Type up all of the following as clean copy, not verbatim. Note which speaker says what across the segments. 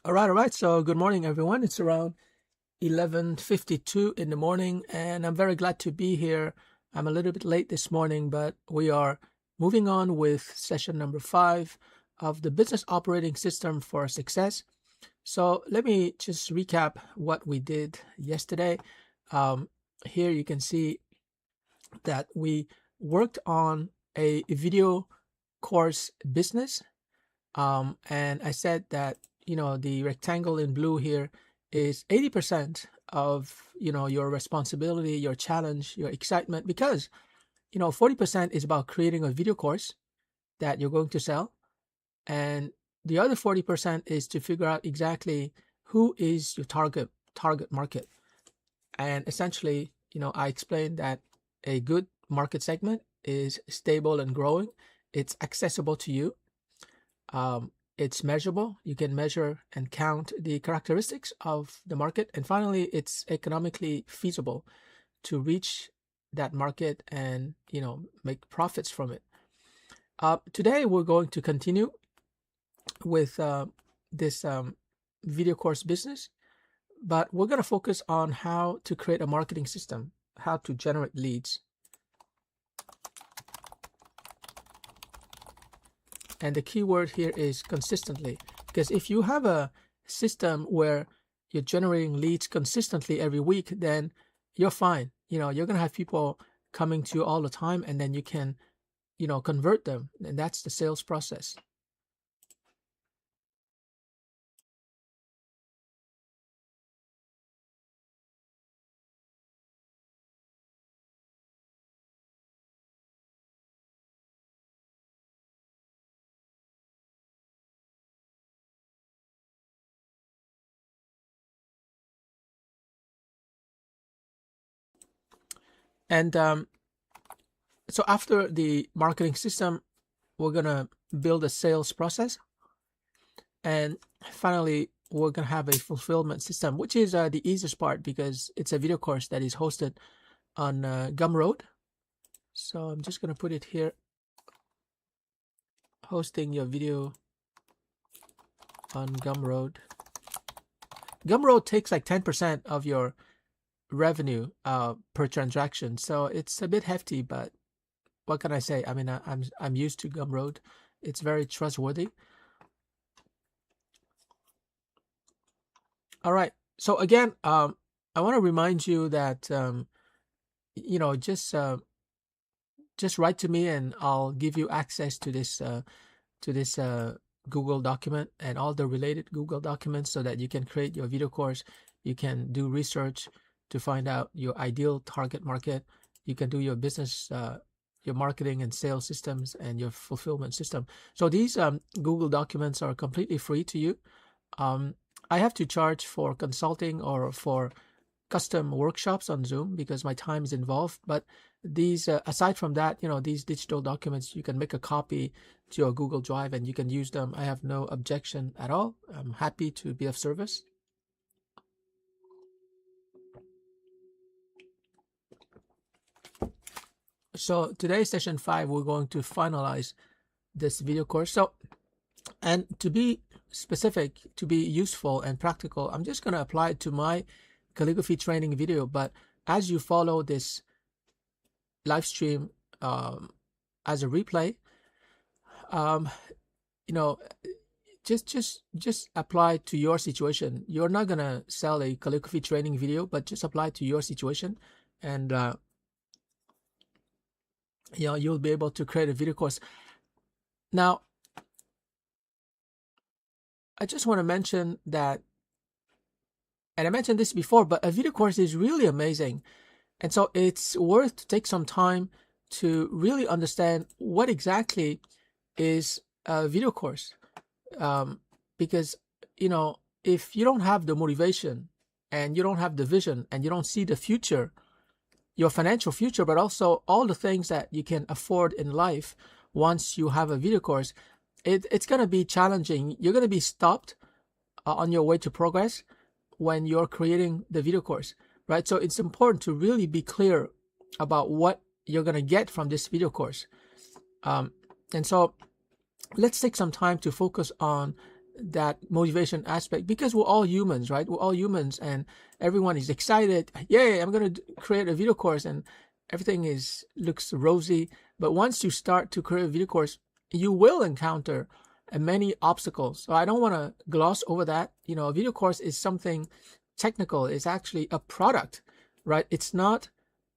Speaker 1: All right. So good morning, everyone. It's around 11:52 in the morning, and I'm very glad to be here. I'm a little bit late this morning, but we are moving on with session number 5 of the Business Operating System for Success. So let me just recap what we did yesterday. Here you can see that we worked on a video course business. And I said that, the rectangle in blue here is 80% of, your responsibility, your challenge, your excitement, because, 40% is about creating a video course that you're going to sell. And the other 40% is to figure out exactly who is your target market. And essentially, I explained that a good market segment is stable and growing. It's accessible to you. It's measurable. You can measure and count the characteristics of the market. And finally, it's economically feasible to reach that market and, make profits from it. Today, we're going to continue with this video course business, but we're going to focus on how to create a marketing system, how to generate leads. And the key word here is consistently, because if you have a system where you're generating leads consistently every week, then you're fine. You're going to have people coming to you all the time, and then you can, convert them. And that's the sales process. And so after the marketing system, we're going to build a sales process. And finally, we're going to have a fulfillment system, which is the easiest part because it's a video course that is hosted on Gumroad. So I'm just going to put it here. Hosting your video on Gumroad. Gumroad takes like 10% of your revenue per transaction, so it's a bit hefty, but what can I say? I mean, I'm used to Gumroad. It's very trustworthy. All right. So again, I want to remind you that just write to me, and I'll give you access to this Google document and all the related Google documents, so that you can create your video course. You can do research to find out your ideal target market. You can do your business, your marketing and sales systems, and your fulfillment system. So these Google documents are completely free to you. I have to charge for consulting or for custom workshops on Zoom because my time is involved. But these, aside from that, these digital documents, you can make a copy to your Google Drive and you can use them. I have no objection at all. I'm happy to be of service. So today, session 5, we're going to finalize this video course. So, and to be specific, to be useful and practical, I'm just going to apply it to my calligraphy training video. But as you follow this live stream as a replay, just apply to your situation. You're not going to sell a calligraphy training video, but just apply to your situation, and you'll be able to create a video course. Now, I just want to mention that, and I mentioned this before, but a video course is really amazing. And so it's worth to take some time to really understand what exactly is a video course. Because, if you don't have the motivation and you don't have the vision and you don't see the future, your financial future, but also all the things that you can afford in life once you have a video course, it's going to be challenging. You're going to be stopped on your way to progress when you're creating the video course, right? So it's important to really be clear about what you're going to get from this video course. And so let's take some time to focus on that motivation aspect, because we're all humans, right? We're all humans, and everyone is excited. Yay, I'm going to create a video course, and everything looks rosy. But once you start to create a video course, you will encounter many obstacles. So I don't want to gloss over that. A video course is something technical. It's actually a product, right? It's not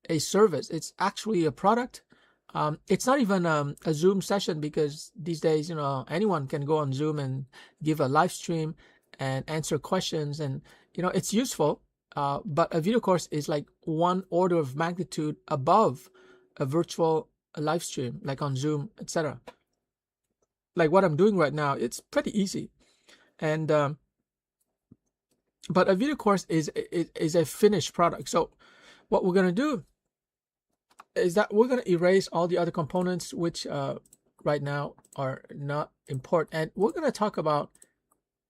Speaker 1: a service. It's actually a product. It's not even a Zoom session, because these days, anyone can go on Zoom and give a live stream and answer questions, and it's useful. But a video course is like one order of magnitude above a virtual live stream, like on Zoom, etc. Like what I'm doing right now, it's pretty easy. And but a video course is a finished product. So what we're gonna do is that we're going to erase all the other components which right now are not important, and we're going to talk about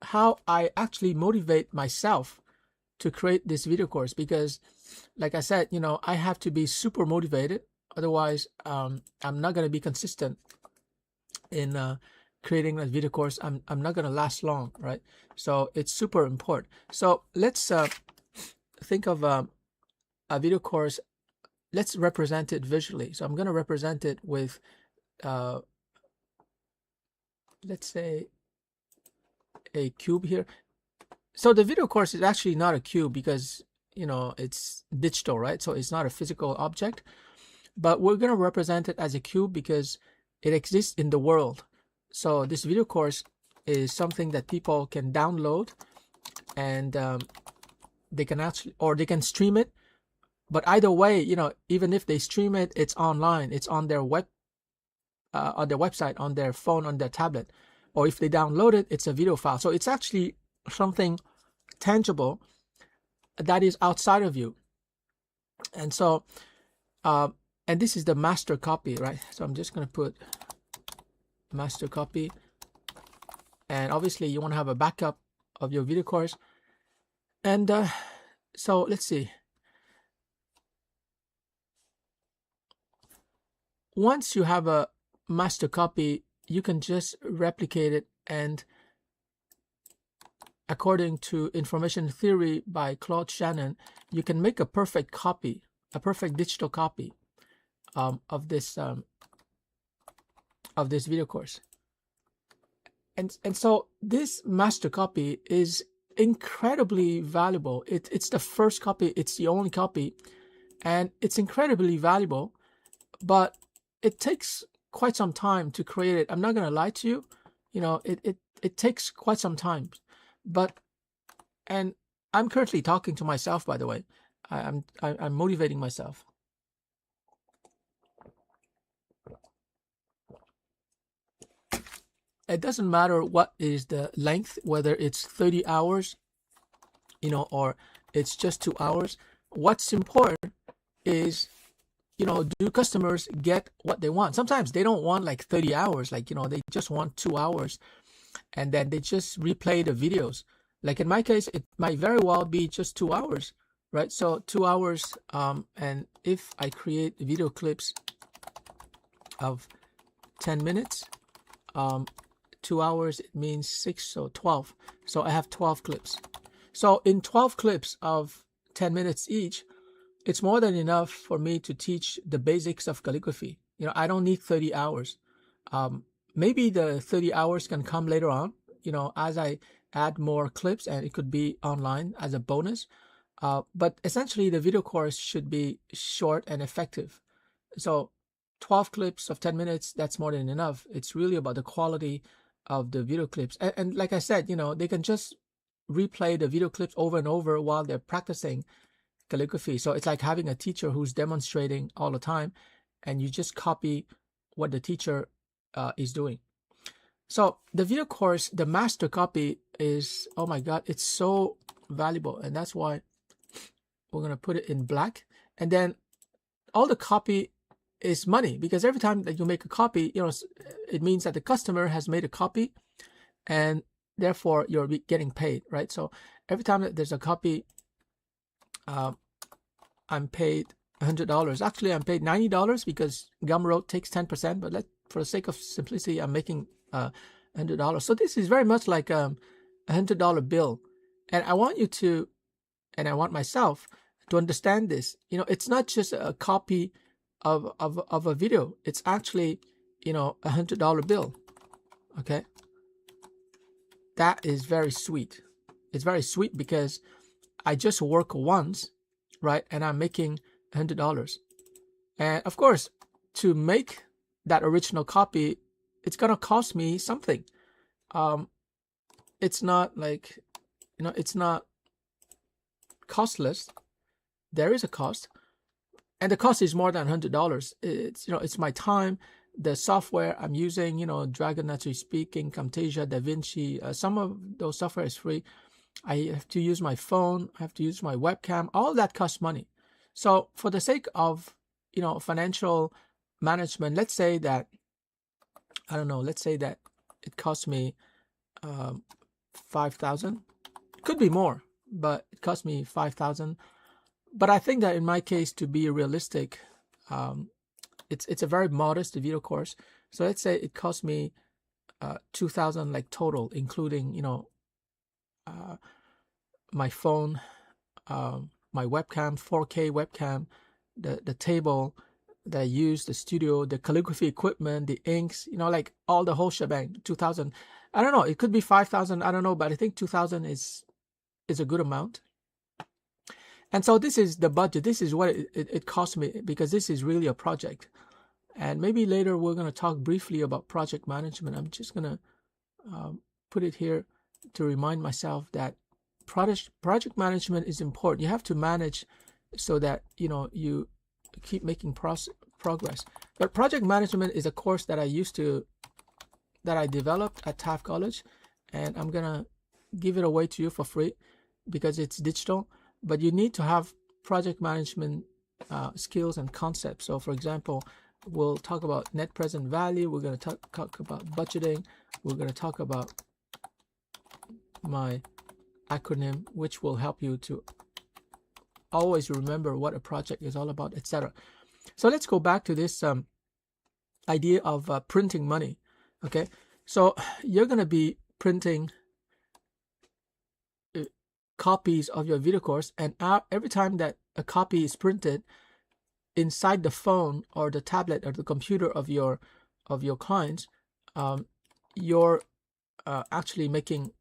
Speaker 1: how I actually motivate myself to create this video course, because like I said, I have to be super motivated, otherwise I'm not going to be consistent in creating a video course. I'm not going to last long, right? So it's super important. So let's think of a video course. Let's represent it visually. So I'm going to represent it with, let's say, a cube here. So the video course is actually not a cube, because, it's digital, right? So it's not a physical object. But we're going to represent it as a cube because it exists in the world. So this video course is something that people can download, and they can actually, or they can stream it. But either way, even if they stream it, it's online. It's on their on their website, on their phone, on their tablet. Or if they download it, it's a video file. So it's actually something tangible that is outside of you. And so, and this is the master copy, right? So I'm just going to put master copy. And obviously, you want to have a backup of your video course. And so let's see. Once you have a master copy, you can just replicate it, and according to information theory by Claude Shannon, you can make a perfect copy, a perfect digital copy of this video course. And so this master copy is incredibly valuable. It's the first copy, it's the only copy, and it's incredibly valuable, but it takes quite some time to create it. I'm not going to lie to you. It takes quite some time. And I'm currently talking to myself, by the way. I'm motivating myself. It doesn't matter what is the length, whether it's 30 hours, or it's just 2 hours. What's important is, do customers get what they want? Sometimes they don't want like 30 hours, like, they just want 2 hours, and then they just replay the videos. Like in my case, it might very well be just 2 hours, right? So 2 hours, and if I create video clips of 10 minutes, 2 hours, it means 6, so 12. So I have 12 clips. So in 12 clips of 10 minutes each, it's more than enough for me to teach the basics of calligraphy. I don't need 30 hours. Maybe the 30 hours can come later on, as I add more clips, and it could be online as a bonus. But essentially, the video course should be short and effective. So 12 clips of 10 minutes, that's more than enough. It's really about the quality of the video clips. And like I said, they can just replay the video clips over and over while they're practicing calligraphy. So it's like having a teacher who's demonstrating all the time, and you just copy what the teacher is doing. So the video course, the master copy is, oh my God, it's so valuable. And that's why we're going to put it in black. And then all the copy is money, because every time that you make a copy, it means that the customer has made a copy, and therefore you're getting paid, right? So every time that there's a copy, I'm paid $100. Actually, I'm paid $90 because Gumroad takes 10%, but for the sake of simplicity, I'm making $100. So this is very much like a $100 bill. And I want you to, and I want myself to understand this. It's not just a copy of a video. It's actually, a $100 bill. Okay. That is very sweet. It's very sweet because I just work once, right? And I'm making $100. And of course, to make that original copy, it's going to cost me something. It's not like, it's not costless. There is a cost. And the cost is more than $100. It's my time, the software I'm using, Dragon Naturally Speaking, Camtasia, DaVinci. Some of those software is free. I have to use my phone. I have to use my webcam. All that costs money. So for the sake of, financial management, let's say that, I don't know, let's say that it costs me $5,000. It could be more, but it cost me $5,000. But I think that in my case, to be realistic, it's a very modest video course. So let's say it cost me $2,000 like total, including my phone, my webcam, 4K webcam, the table that I use, the studio, the calligraphy equipment, the inks, like all the whole shebang. 2,000. I don't know. It could be 5,000. I don't know, but I think 2,000 is a good amount. And so this is the budget. This is what it cost me, because this is really a project. And maybe later we're going to talk briefly about project management. I'm just going to put it here to remind myself that project management is important. You have to manage so that, you keep making progress. But project management is a course that I developed at Taft College, and I'm going to give it away to you for free because it's digital. But you need to have project management skills and concepts. So for example, we'll talk about net present value. We're going to talk about budgeting. We're going to talk about my acronym, which will help you to always remember what a project is all about, etc. So let's go back to this idea of printing money. Okay, so you're going to be printing copies of your video course, and every time that a copy is printed inside the phone or the tablet or the computer of your clients, you're actually making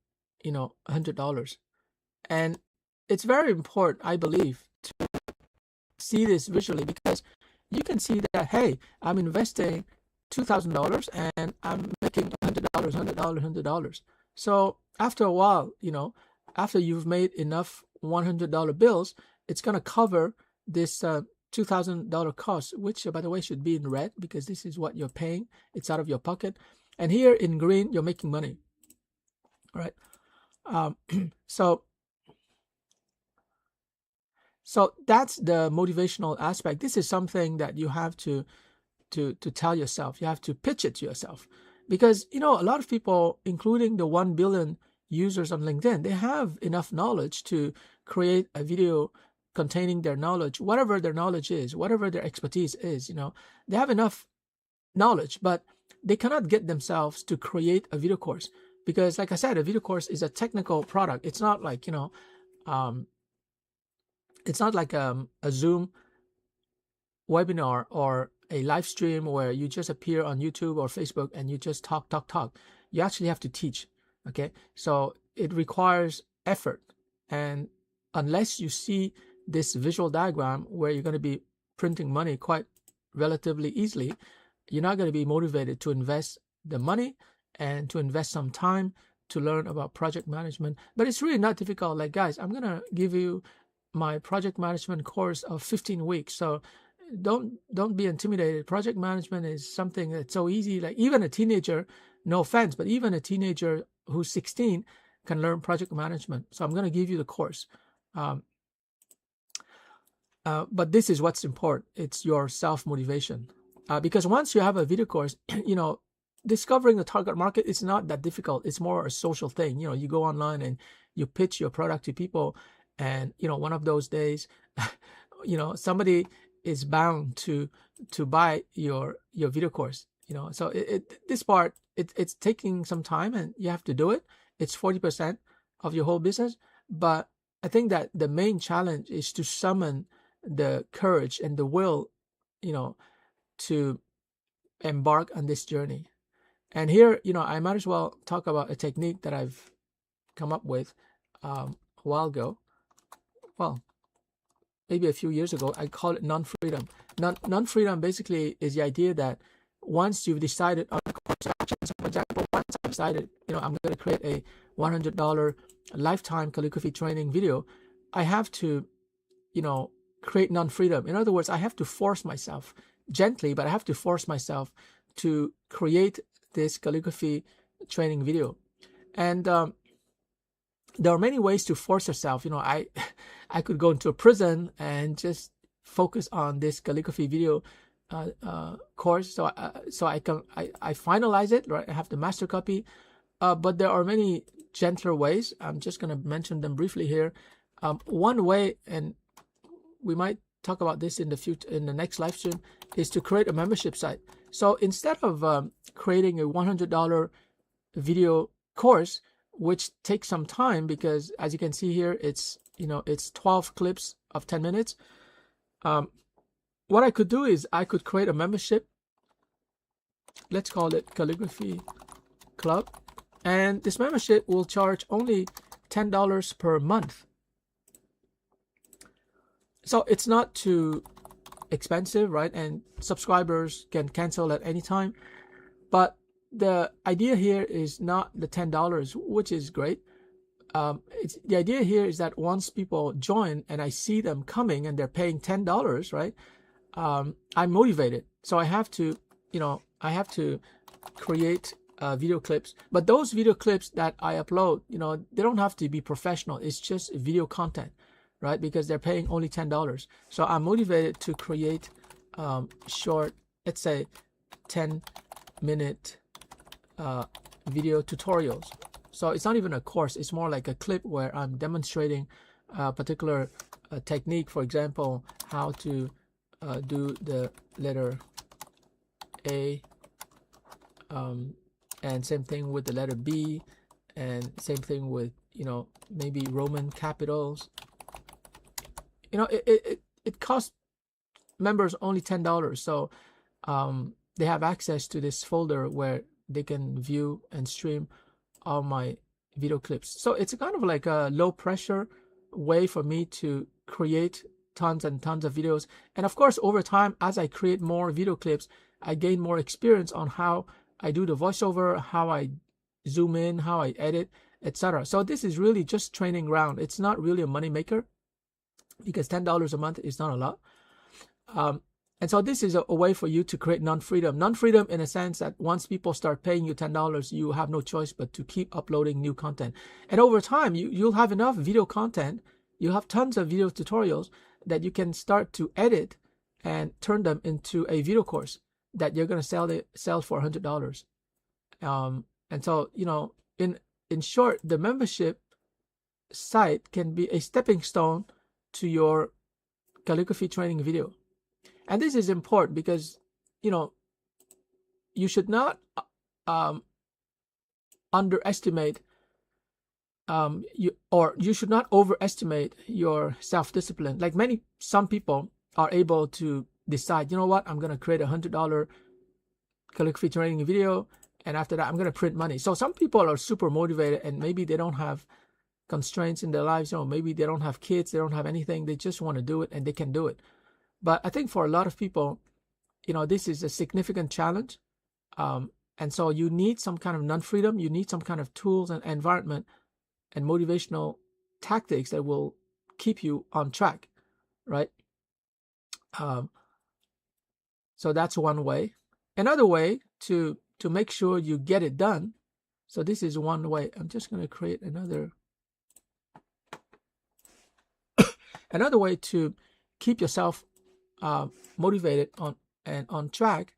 Speaker 1: $100. And it's very important, I believe, to see this visually, because you can see that, hey, I'm investing $2,000 and I'm making $100. So after a while, after you've made enough $100 bills, it's going to cover this $2,000 cost, which, by the way, should be in red because this is what you're paying. It's out of your pocket. And here in green, you're making money. All right. So that's the motivational aspect. This is something that you have to tell yourself. You have to pitch it to yourself, because a lot of people, including the 1 billion users on LinkedIn, they have enough knowledge to create a video containing their knowledge, whatever their knowledge is, whatever their expertise is. They have enough knowledge, but they cannot get themselves to create a video course, because, like I said, a video course is a technical product. It's not like it's not like a Zoom webinar or a live stream where you just appear on YouTube or Facebook and you just talk. You actually have to teach. Okay, so it requires effort, and unless you see this visual diagram where you're going to be printing money quite relatively easily, you're not going to be motivated to invest the money and to invest some time to learn about project management. But it's really not difficult. Like, guys, I'm going to give you my project management course of 15 weeks. So don't be intimidated. Project management is something that's so easy. Like, even a teenager, no offense, but even a teenager who's 16 can learn project management. So I'm going to give you the course. But this is what's important. It's your self-motivation. Because once you have a video course, discovering the target market is not that difficult. It's more a social thing. You go online and you pitch your product to people, and one of those days, somebody is bound to buy your video course. So this part, it's taking some time, and you have to do it. It's 40% of your whole business. But I think that the main challenge is to summon the courage and the will, to embark on this journey. And here, I might as well talk about a technique that I've come up with a while ago. Well, maybe a few years ago. I call it non-freedom. Non-freedom basically is the idea that once you've decided on a course of action, for example, once I've decided, I'm going to create a $100 lifetime calligraphy training video, I have to, create non-freedom. In other words, I have to force myself gently, but I have to force myself to create this calligraphy training video. And there are many ways to force yourself. I could go into a prison and just focus on this calligraphy video course. So I finalize it, right? I have the master copy. But there are many gentler ways. I'm just going to mention them briefly here. One way, and we might talk about this in the next live stream, is to create a membership site. So instead of creating a $100 video course, which takes some time, because as you can see here, it's 12 clips of 10 minutes. What I could do is I could create a membership. Let's call it Calligraphy Club. And this membership will charge only $10 per month. So it's not too expensive, right? And subscribers can cancel at any time. But the idea here is not the $10, which is great. The idea here is that once people join and I see them coming and they're paying $10, right? I'm motivated. So I have to, create video clips. But those video clips that I upload, they don't have to be professional. It's just video content, right? Because they're paying only $10. So I'm motivated to create short, let's say 10-minute video tutorials. So it's not even a course. It's more like a clip where I'm demonstrating a particular technique. For example, how to do the letter A, and same thing with the letter B, and same thing with maybe Roman capitals. It costs members only $10. So they have access to this folder where they can view and stream all my video clips. So it's kind of like a low pressure way for me to create tons and tons of videos. And of course, over time, as I create more video clips, I gain more experience on how I do the voiceover, how I zoom in, how I edit, etc. So this is really just training ground. It's not really a money maker, because $10 a month is not a lot. And so this is a way for you to create non-freedom. Non-freedom in a sense that once people start paying you $10, you have no choice but to keep uploading new content. And over time, you'll have enough video content. You'll have tons of video tutorials that you can start to edit and turn them into a video course that you're going to sell for $100. And so, in short, the membership site can be a stepping stone to your calligraphy training video. And this is important because, you should not underestimate you should not overestimate your self-discipline. Like some people are able to decide, what, I'm going to create a $100 calligraphy training video, and after that I'm going to print money. So some people are super motivated, and maybe they don't have constraints in their lives. Maybe they don't have kids, they don't have anything, they just want to do it, and they can do it. But I think for a lot of people, this is a significant challenge. And so you need some kind of non-freedom. You need some kind of tools and environment and motivational tactics that will keep you on track, right? So that's one way. Another way to make sure you get it done. So this is one way. I'm just going to create another way to keep yourself motivated on track.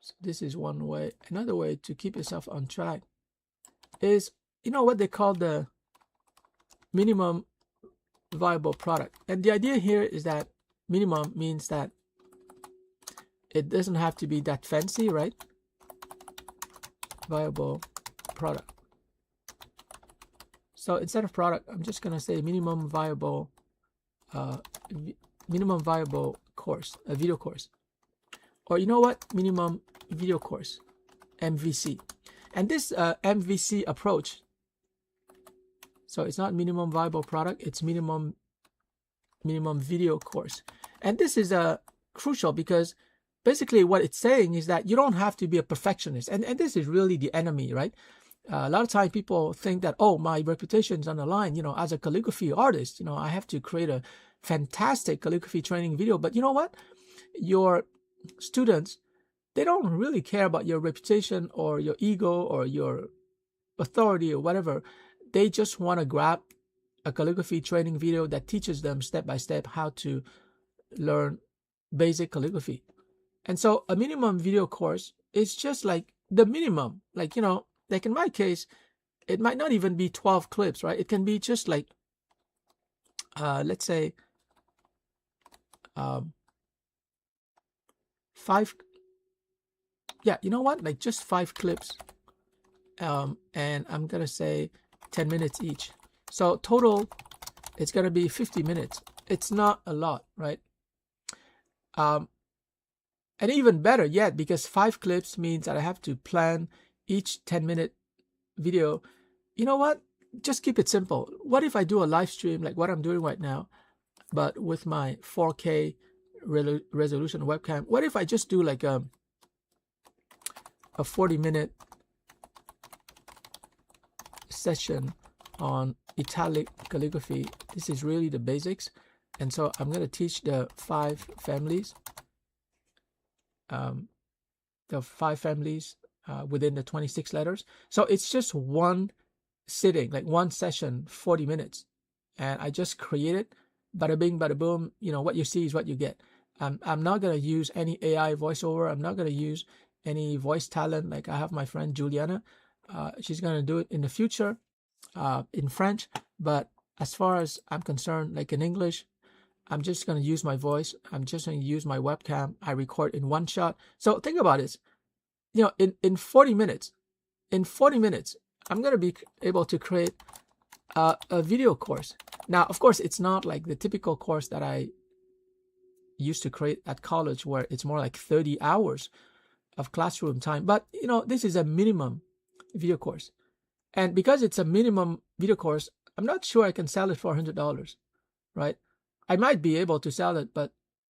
Speaker 1: So this is one way. Another way to keep yourself on track is, what they call the minimum viable product. And the idea here is that minimum means that it doesn't have to be that fancy, right? Viable product. So instead of product, I'm just gonna say minimum viable course, a video course. Or you know what? Minimum video course, MVC. And this MVC approach, so it's not minimum viable product, it's minimum video course. And this is crucial because basically what it's saying is that you don't have to be a perfectionist. And this is really the enemy, right? A lot of times people think that, oh, my reputation is on the line, you know, as a calligraphy artist, you know, I have to create a fantastic calligraphy training video. But you know what? Your students, they don't really care about your reputation or your ego or your authority or whatever. They just want to grab a calligraphy training video that teaches them step by step how to learn basic calligraphy. And so a minimum video course is just like the minimum, like, you know, like in my case, it might not even be 12 clips, right? It can be just like, let's say, 5. Yeah, you know what? Like just 5 clips. And I'm going to say 10 minutes each. So total, it's going to be 50 minutes. It's not a lot, right? And even better yet, because 5 clips means that I have to plan each 10-minute video. You know what? Just keep it simple. What if I do a live stream like what I'm doing right now, but with my 4K resolution webcam? What if I just do like a 40-minute session on italic calligraphy? This is really the basics. And so I'm going to teach the 5 families. Within the 26 letters. So it's just one sitting, like one session, 40 minutes. And I just create it, bada bing, bada boom. You know, what you see is what you get. I'm not going to use any AI voiceover. I'm not going to use any voice talent. Like I have my friend Juliana. She's going to do it in the future in French. But as far as I'm concerned, like in English, I'm just going to use my voice. I'm just going to use my webcam. I record in one shot. So think about this. You know, in 40 minutes, I'm going to be able to create a video course. Now, of course, it's not like the typical course that I used to create at college, where it's more like 30 hours of classroom time. But, you know, this is a minimum video course. And because it's a minimum video course, I'm not sure I can sell it for $100, right? I might be able to sell it, but,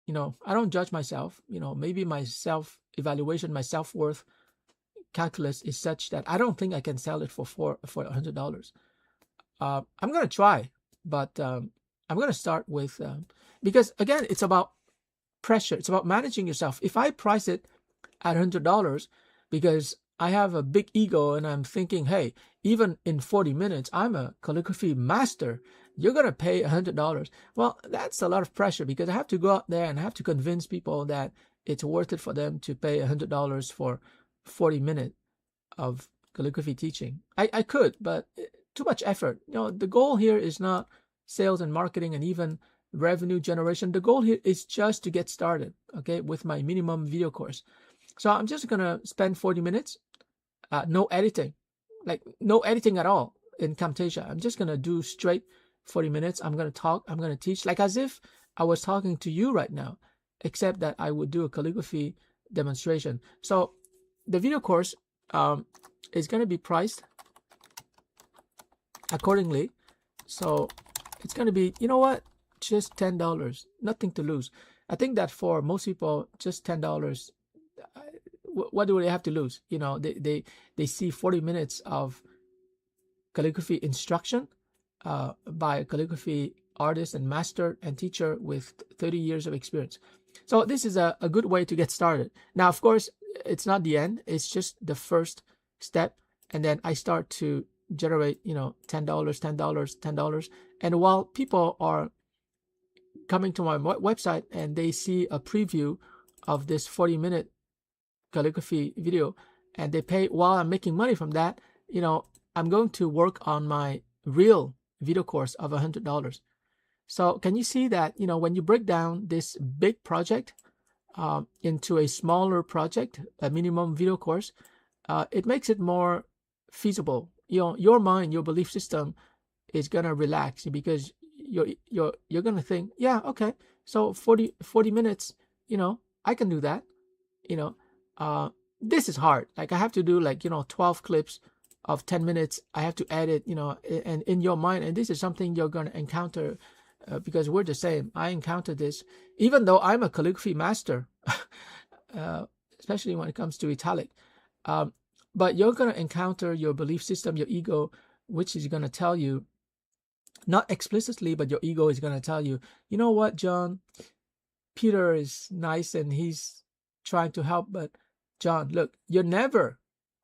Speaker 1: you know, I don't judge myself. You know, maybe my self-evaluation, my self-worth calculus is such that I don't think I can sell it for $100. I'm going to try, but I'm going to start with, because again, it's about pressure. It's about managing yourself. If I price it at $100 because I have a big ego and I'm thinking, hey, even in 40 minutes, I'm a calligraphy master, you're going to pay $100. Well, that's a lot of pressure, because I have to go out there and I have to convince people that it's worth it for them to pay $100 for 40 minutes of calligraphy teaching. I could, but too much effort. You know, the goal here is not sales and marketing and even revenue generation. The goal here is just to get started, okay, with my minimum video course. So I'm just going to spend 40 minutes, no editing, like no editing at all in Camtasia. I'm just going to do straight 40 minutes. I'm going to talk, I'm going to teach, like as if I was talking to you right now, except that I would do a calligraphy demonstration. So the video course is going to be priced accordingly. So it's going to be, you know what, just $10, nothing to lose. I think that for most people, just $10, what do they have to lose? You know, they see 40 minutes of calligraphy instruction by a calligraphy artist and master and teacher with 30 years of experience. So this is a good way to get started. Now, of course, it's not the end. It's just the first step. And then I start to generate, you know, $10, $10, $10. And while people are coming to my website and they see a preview of this 40-minute calligraphy video and they pay, while I'm making money from that, you know, I'm going to work on my real video course of $100. So can you see that, when you break down this big project into a smaller project, a minimum video course, it makes it more feasible. Your mind, your belief system is gonna relax because you're gonna think, yeah, okay, so 40 minutes, I can do that. you know this is hard. Like, I have to do, like, 12 clips of 10 minutes. I have to edit, and in your mind, and this is something you're gonna encounter, because we're the same. I encountered this, even though I'm a calligraphy master, especially when it comes to italic. But you're gonna encounter your belief system, your ego, which is gonna tell you, not explicitly, but your ego is gonna tell you, you know what, John, Peter is nice and he's trying to help, but John, look, you're never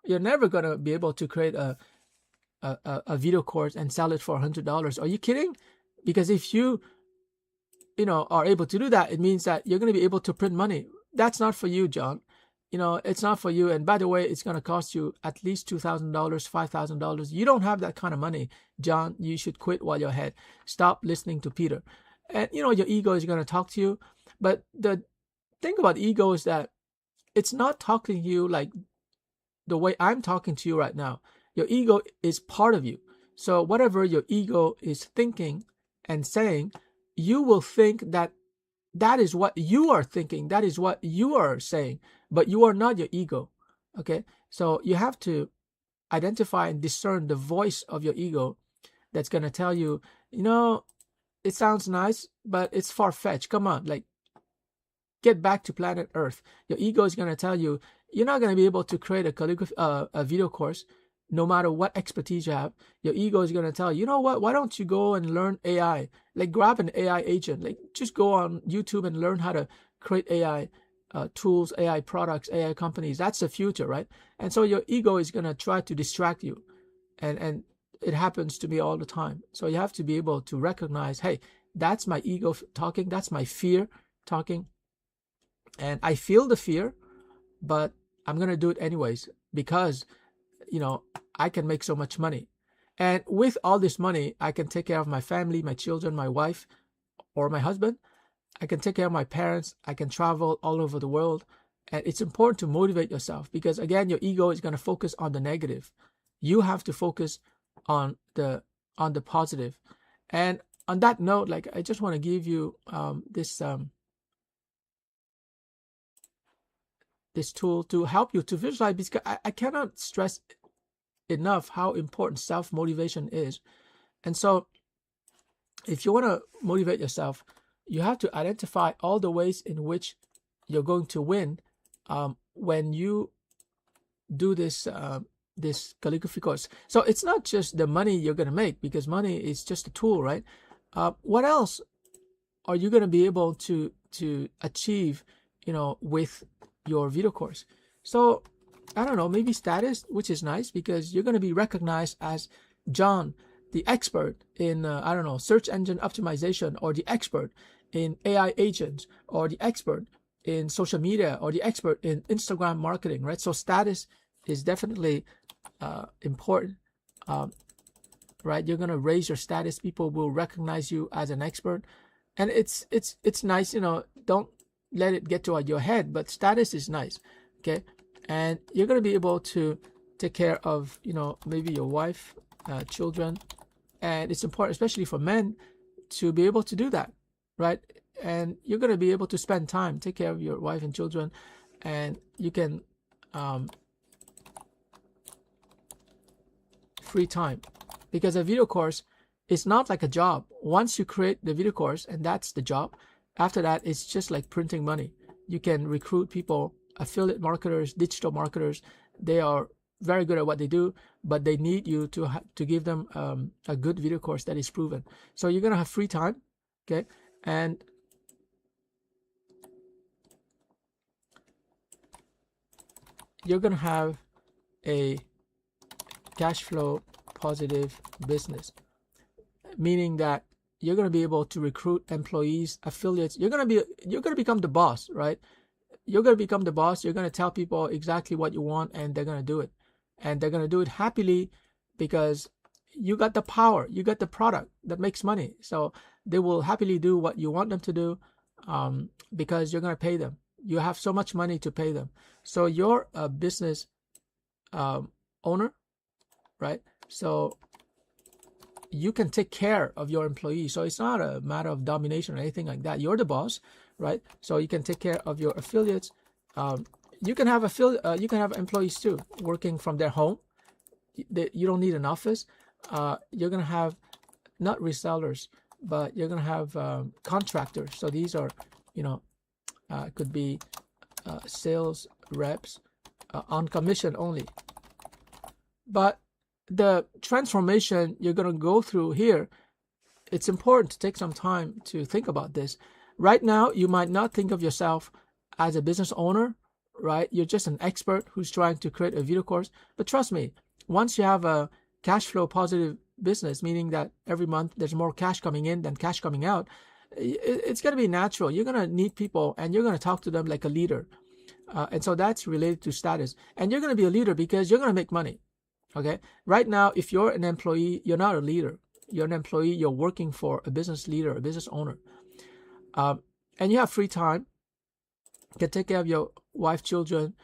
Speaker 1: gonna be able to create a video course and sell it for $100. Are you kidding? Because if you are able to do that, it means that you're going to be able to print money. That's not for you, John. It's not for you. And by the way, it's going to cost you at least $2,000, $5,000. You don't have that kind of money, John. You should quit while you're ahead. Stop listening to Peter. And your ego is going to talk to you. But the thing about ego is that it's not talking to you like the way I'm talking to you right now. Your ego is part of you. So whatever your ego is thinking and saying, you will think that is what you are thinking. That is what you are saying. But you are not your ego. Okay? So you have to identify and discern the voice of your ego that's going to tell you, it sounds nice, but it's far-fetched. Come on, like, get back to planet Earth. Your ego is going to tell you, you're not going to be able to create a video course no matter what expertise you have. Your ego is going to tell you, you know what, why don't you go and learn AI? Like, grab an AI agent. Like, just go on YouTube and learn how to create AI tools, AI products, AI companies. That's the future, right? And so your ego is going to try to distract you. And it happens to me all the time. So you have to be able to recognize, hey, that's my ego talking. That's my fear talking. And I feel the fear, but I'm going to do it anyways because, I can make so much money. And with all this money, I can take care of my family, my children, my wife, or my husband. I can take care of my parents. I can travel all over the world. And it's important to motivate yourself because, again, your ego is going to focus on the negative. You have to focus on the positive. And on that note, like, I just want to give you this tool to help you to visualize, because I cannot stress enough how important self-motivation is. And so if you want to motivate yourself, you have to identify all the ways in which you're going to win when you do this calligraphy course. So it's not just the money you're going to make, because money is just a tool, right? What else are you going to be able to achieve, with your video course? So I don't know, maybe status, which is nice because you're going to be recognized as John, the expert in search engine optimization, or the expert in AI agents, or the expert in social media, or the expert in Instagram marketing, right? So status is definitely important, right? You're going to raise your status. People will recognize you as an expert, and it's nice. Don't let it get to your head, but status is nice. Okay. And you're going to be able to take care of, maybe your wife, children. And it's important, especially for men, to be able to do that, right? And you're going to be able to spend time, take care of your wife and children, and you can free time. Because a video course is not like a job. Once you create the video course, and that's the job, after that, it's just like printing money. You can recruit people, affiliate marketers, digital marketers. They are very good at what they do, but they need you to give them a good video course that is proven. So you're going to have free time, okay? And you're going to have a cash flow positive business, meaning that you're going to be able to recruit employees, affiliates. You're going to become the boss, right? You're going to become the boss. You're going to tell people exactly what you want, and they're going to do it. And they're going to do it happily because you got the power, you got the product that makes money. So they will happily do what you want them to do, because you're going to pay them. You have so much money to pay them. So you're a business owner, right? So you can take care of your employees. So it's not a matter of domination or anything like that. You're the boss, right? So you can take care of your affiliates. You can have employees too, working from their home. You don't need an office. You're gonna have not resellers, but you're gonna have contractors. So these are, could be sales reps on commission only. But the transformation you're gonna go through here, it's important to take some time to think about this. Right now, you might not think of yourself as a business owner, right? You're just an expert who's trying to create a video course. But trust me, once you have a cash flow positive business, meaning that every month there's more cash coming in than cash coming out, it's going to be natural. You're going to need people and you're going to talk to them like a leader. And so that's related to status. And you're going to be a leader because you're going to make money. Okay. Right now, if you're an employee, you're not a leader. You're an employee. You're working for a business leader, a business owner. And you have free time. You can take care of your wife, children.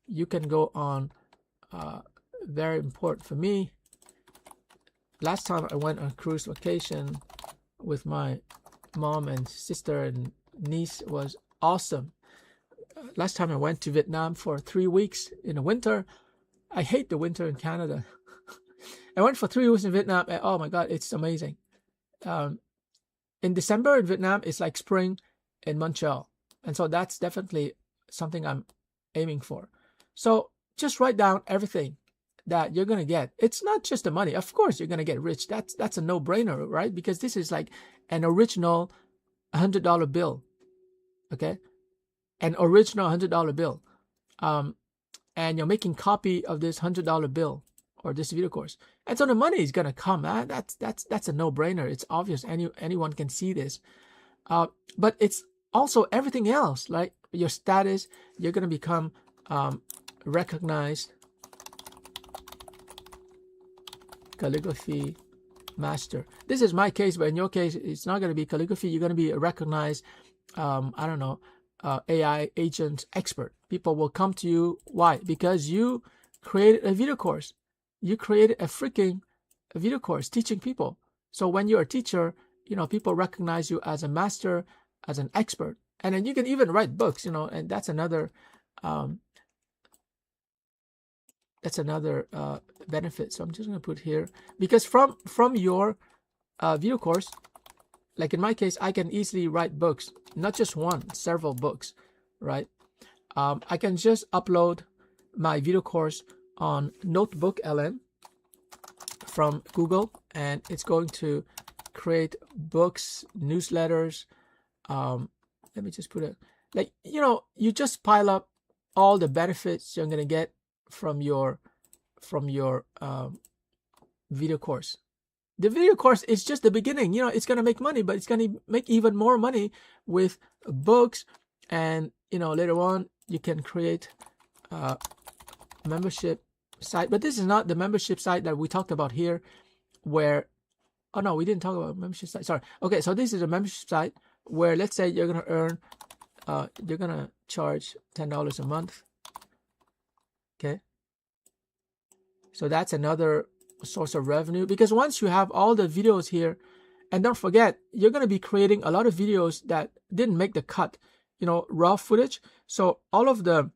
Speaker 1: You can go on, very important for me. Last time I went on cruise vacation with my mom and sister and niece was awesome. Last time I went to Vietnam for 3 weeks in the winter. I hate the winter in Canada. I went for 3 weeks in Vietnam and oh my God, it's amazing. In December in Vietnam, it's like spring in Montreal. And so that's definitely something I'm aiming for. So just write down everything that you're going to get. It's not just the money. Of course, you're going to get rich. That's a no-brainer, right? Because this is like an original $100 bill. Okay? An original $100 bill. And you're making copy of this $100 bill or this video course. And so the money is going to come. That's a no-brainer. It's obvious. Anyone can see this. But it's also everything else, like your status. You're going to become recognized calligraphy master. This is my case, but in your case, it's not going to be calligraphy. You're going to be a recognized, AI agent expert. People will come to you. Why? Because you created a video course. You created a freaking video course teaching people. So when you're a teacher, people recognize you as a master, as an expert. And then you can even write books, and that's another benefit. So I'm just going to put here, because from your video course, like in my case, I can easily write books, not just one, several books, right? I can just upload my video course on Notebook LM from Google, and it's going to create books, newsletters. Let me just put it like, you just pile up all the benefits you're going to get from your video course. The video course is just the beginning. It's going to make money, but it's going to make even more money with books. And, later on, you can create a membership site. But this is not the membership site that we talked about here where, oh no, we didn't talk about membership site. Sorry. Okay, so this is a membership site where, let's say you're going to earn, you're going to charge $10 a month. Okay. So that's another source of revenue, because once you have all the videos here, and don't forget, you're going to be creating a lot of videos that didn't make the cut, raw footage. So all of the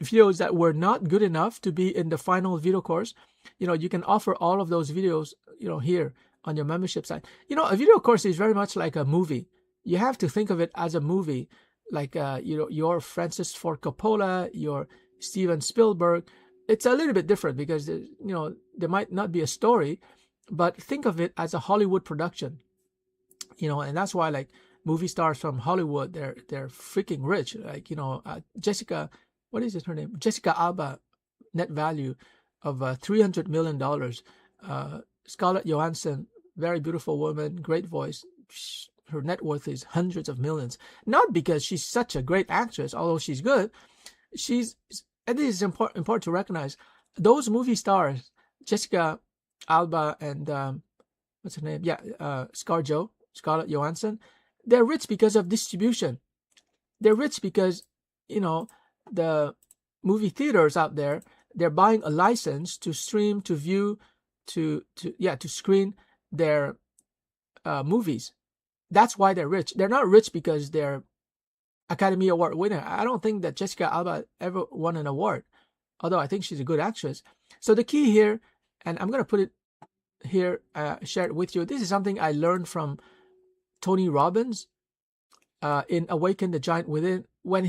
Speaker 1: videos that were not good enough to be in the final video course, you can offer all of those videos, here on your membership site. A video course is very much like a movie. You have to think of it as a movie, like, your Francis Ford Coppola, your Steven Spielberg. It's a little bit different because, there might not be a story, but think of it as a Hollywood production, and that's why, like, movie stars from Hollywood, they're freaking rich. Like, Jessica, what is her name? Jessica Alba, net value of $300 million. Scarlett Johansson, very beautiful woman, great voice. Her net worth is hundreds of millions. Not because she's such a great actress, although she's good. And this is important to recognize. Those movie stars, Jessica Alba and what's her name? Yeah, Scarlett Johansson. They're rich because of distribution. They're rich because, you know, the movie theaters out there, they're buying a license to stream, to view, to screen their movies. That's why they're rich. They're not rich because they're Academy Award winner. I don't think that Jessica Alba ever won an award, although I think she's a good actress. So the key here, and I'm going to put it here, share it with you. This is something I learned from Tony Robbins in Awaken the Giant Within. When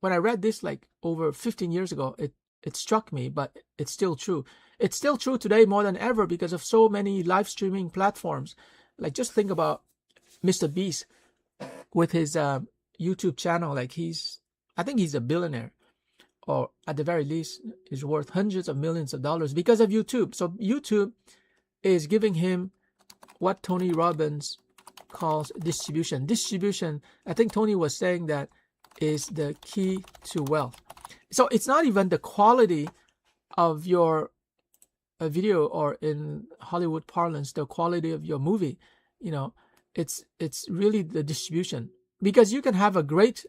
Speaker 1: I read this like over 15 years ago, it struck me, but it's still true. It's still true today more than ever because of so many live streaming platforms. Like, just think about Mr. Beast with his YouTube channel. Like, I think he's a billionaire, or at the very least is worth hundreds of millions of dollars because of YouTube. So YouTube is giving him what Tony Robbins calls distribution. Distribution, I think Tony was saying, that is the key to wealth. So it's not even the quality of your video, or in Hollywood parlance, the quality of your movie. You know, it's really the distribution, because you can have a great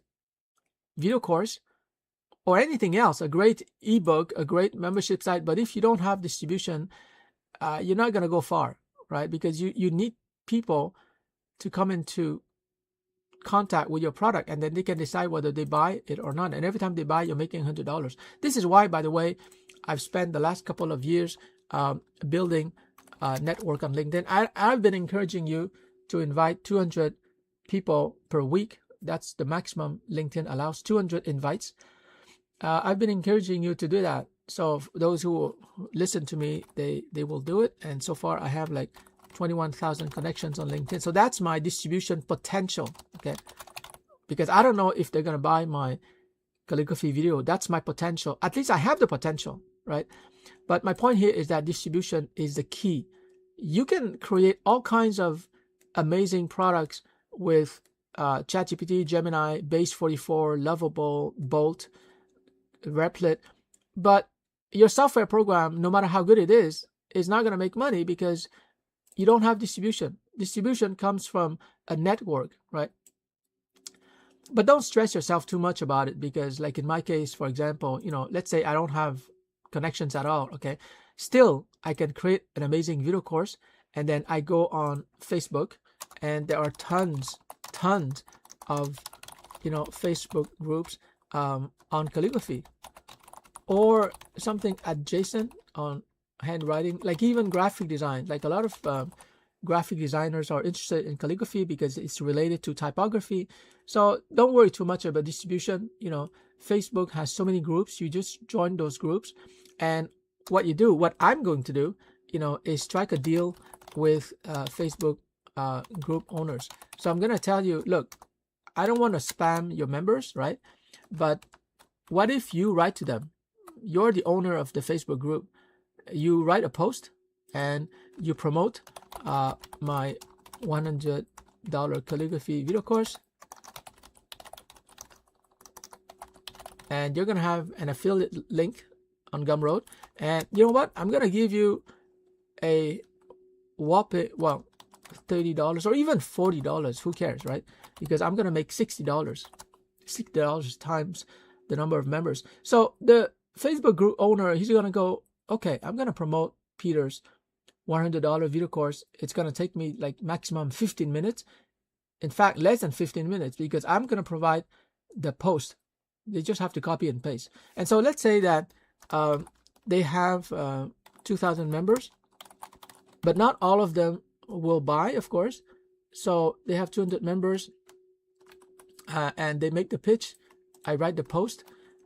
Speaker 1: video course or anything else, a great ebook, a great membership site, but if you don't have distribution, you're not going to go far, right? Because you need people to come into contact with your product, and then they can decide whether they buy it or not. And every time they buy, you're making $100. This is why, by the way, I've spent the last couple of years building a network on LinkedIn. I've been encouraging you to invite 200 people per week. That's the maximum LinkedIn allows, 200 invites. I've been encouraging you to do that. So those who listen to me, they will do it. And so far, I have like 21,000 connections on LinkedIn. So that's my distribution potential, okay? Because I don't know if they're going to buy my calligraphy video. That's my potential. At least I have the potential, right? But my point here is that distribution is the key. You can create all kinds of amazing products with ChatGPT, Gemini, Base 44, Lovable, Bolt, Replit, but your software program, no matter how good it is not going to make money because you don't have distribution. Distribution comes from a network, right? But don't stress yourself too much about it, because like in my case, for example, let's say I don't have connections at all, okay? Still, I can create an amazing video course, and then I go on Facebook, and there are tons of, Facebook groups on calligraphy, or something adjacent on handwriting, like even graphic design. Like a lot of graphic designers are interested in calligraphy because it's related to typography. So don't worry too much about distribution. Facebook has so many groups. You just join those groups, and what I'm going to do, is strike a deal with Facebook group owners. So I'm going to tell you, look, I don't want to spam your members, right? But what if you write to them? You're the owner of the Facebook group. You write a post and you promote my $100 calligraphy video course, and you're gonna have an affiliate link on Gumroad. And you know what? I'm gonna give you a whopping, $30 or even $40. Who cares, right? Because I'm gonna make $60. $60 times the number of members. So the Facebook group owner, he's gonna go, okay, I'm going to promote Peter's $100 video course. It's going to take me like maximum 15 minutes. In fact, less than 15 minutes, because I'm going to provide the post. They just have to copy and paste. And so let's say that they have 2,000 members, but not all of them will buy, of course. So they have 200 members, and they make the pitch. I write the post,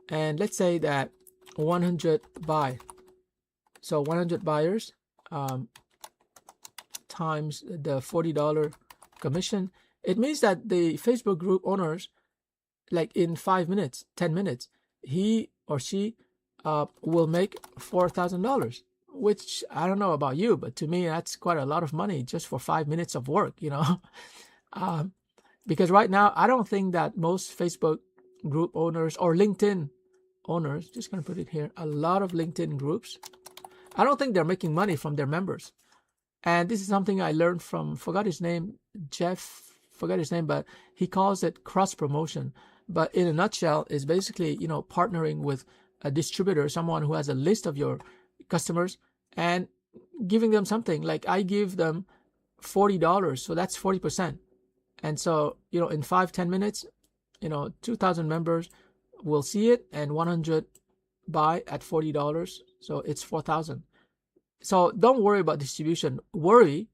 Speaker 1: and let's say that 100 buy. So 100 buyers times the $40 commission. It means that the Facebook group owners, like in 5 minutes, 10 minutes, he or she will make $4,000, which I don't know about you, but to me, that's quite a lot of money just for 5 minutes of work, because right now, I don't think that most Facebook group owners or LinkedIn owners, just going to put it here, a lot of LinkedIn groups, I don't think they're making money from their members. And this is something I learned from, forgot his name, but he calls it cross promotion. But in a nutshell, is basically, partnering with a distributor, someone who has a list of your customers, and giving them something. Like I give them $40, so that's 40%. And so, in 5-10 minutes, 2,000 members will see it, and 100 buy at $40, so it's 4,000. So don't worry about distribution. Worry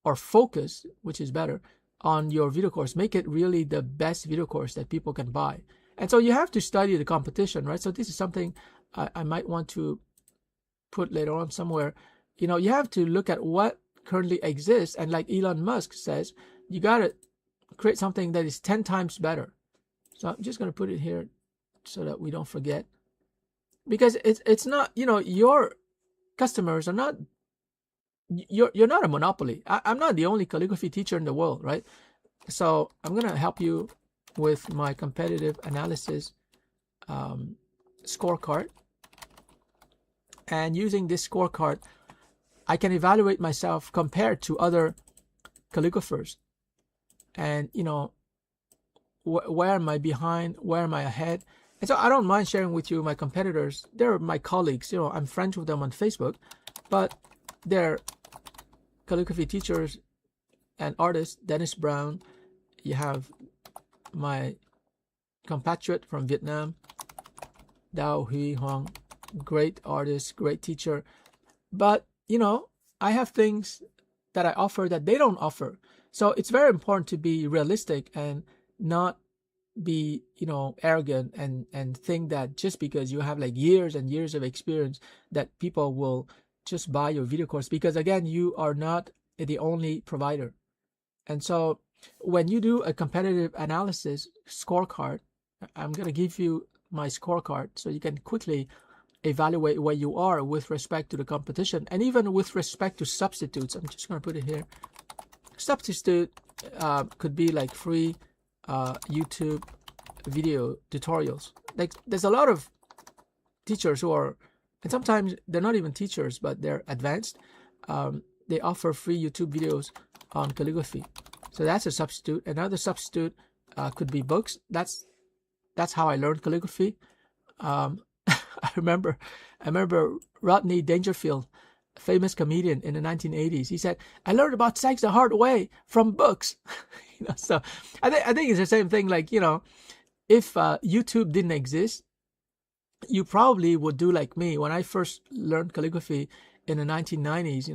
Speaker 1: or focus, which is better, on your video course. Make it really the best video course that people can buy. And so you have to study the competition, right? So this is something I might want to put later on somewhere. You have to look at what currently exists, and like Elon Musk says, you got to create something that is 10 times better. So I'm just going to put it here so that we don't forget, because it's not, your customers are not, you're not a monopoly. I'm not the only calligraphy teacher in the world, right? So I'm going to help you with my competitive analysis scorecard. And using this scorecard, I can evaluate myself compared to other calligraphers. And, where am I behind? Where am I ahead? And so I don't mind sharing with you my competitors. They're my colleagues. I'm friends with them on Facebook, but they're calligraphy teachers and artists. Dennis Brown. You have my compatriot from Vietnam, Dao Huy Hoang, great artist, great teacher. But, I have things that I offer that they don't offer. So it's very important to be realistic and not be, arrogant and think that just because you have like years and years of experience that people will just buy your video course, because again, you are not the only provider. And so when you do a competitive analysis scorecard, I'm going to give you my scorecard so you can quickly evaluate where you are with respect to the competition, and even with respect to substitutes. I'm just going to put it here. Substitute could be like free YouTube video tutorials. Like there's a lot of teachers who are, and sometimes they're not even teachers, but they're advanced. They offer free YouTube videos on calligraphy. So that's a substitute. Another substitute could be books. That's how I learned calligraphy. I remember Rodney Dangerfield, a famous comedian in the 1980s. He said, "I learned about sex the hard way from books." So I think it's the same thing. Like, if YouTube didn't exist, you probably would do like me. When I first learned calligraphy in the 1990s,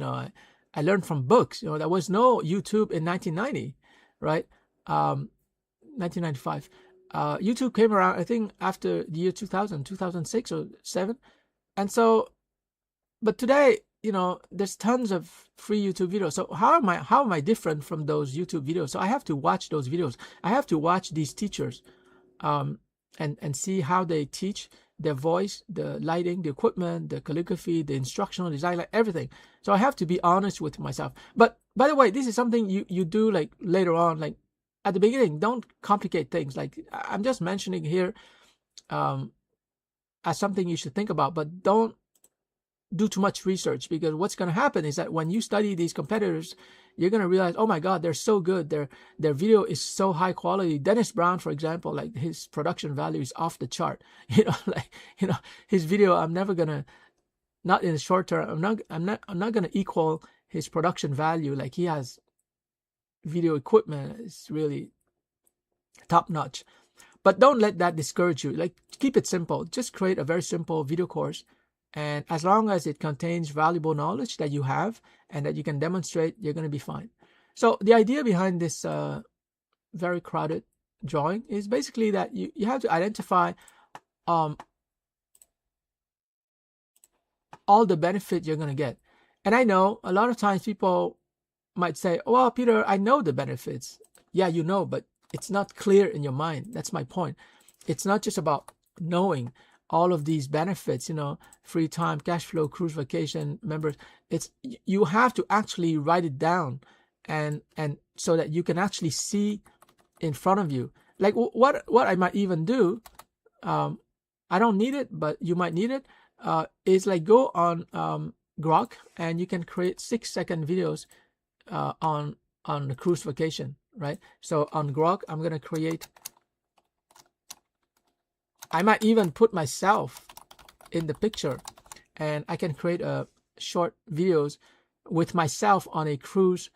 Speaker 1: I learned from books. There was no YouTube in 1990, right? 1995. YouTube came around, I think, after the year 2000, 2006 or 7. And so, but today, there's tons of free YouTube videos. So how am I different from those YouTube videos? So I have to watch those videos. I have to watch these teachers and see how they teach, their voice, the lighting, the equipment, the calligraphy, the instructional design, like everything. So I have to be honest with myself. But by the way, this is something you do like later on, like at the beginning. Don't complicate things. Like I'm just mentioning here as something you should think about, but don't do too much research, because what's going to happen is that when you study these competitors, you're going to realize, oh my God, they're so good. Their video is so high quality. Dennis Brown, for example, like his production value is off the chart. His video, I'm never going to, not in the short term, I'm not going to equal his production value. Like he has video equipment, it's really top notch. But don't let that discourage you. Like keep it simple. Just create a very simple video course. And as long as it contains valuable knowledge that you have and that you can demonstrate, you're going to be fine. So the idea behind this very crowded drawing is basically that you have to identify all the benefit you're going to get. And I know a lot of times people might say, oh, well, Peter, I know the benefits. Yeah, but it's not clear in your mind. That's my point. It's not just about knowing all of these benefits, free time, cash flow, cruise vacation, members. You have to actually write it down and so that you can actually see in front of you. Like what I might even do, I don't need it, but you might need it. is like go on Grok and you can create 6-second videos on the cruise vacation, right? So on Grok, I'm gonna create. I might even put myself in the picture, and I can create short videos with myself on a cruise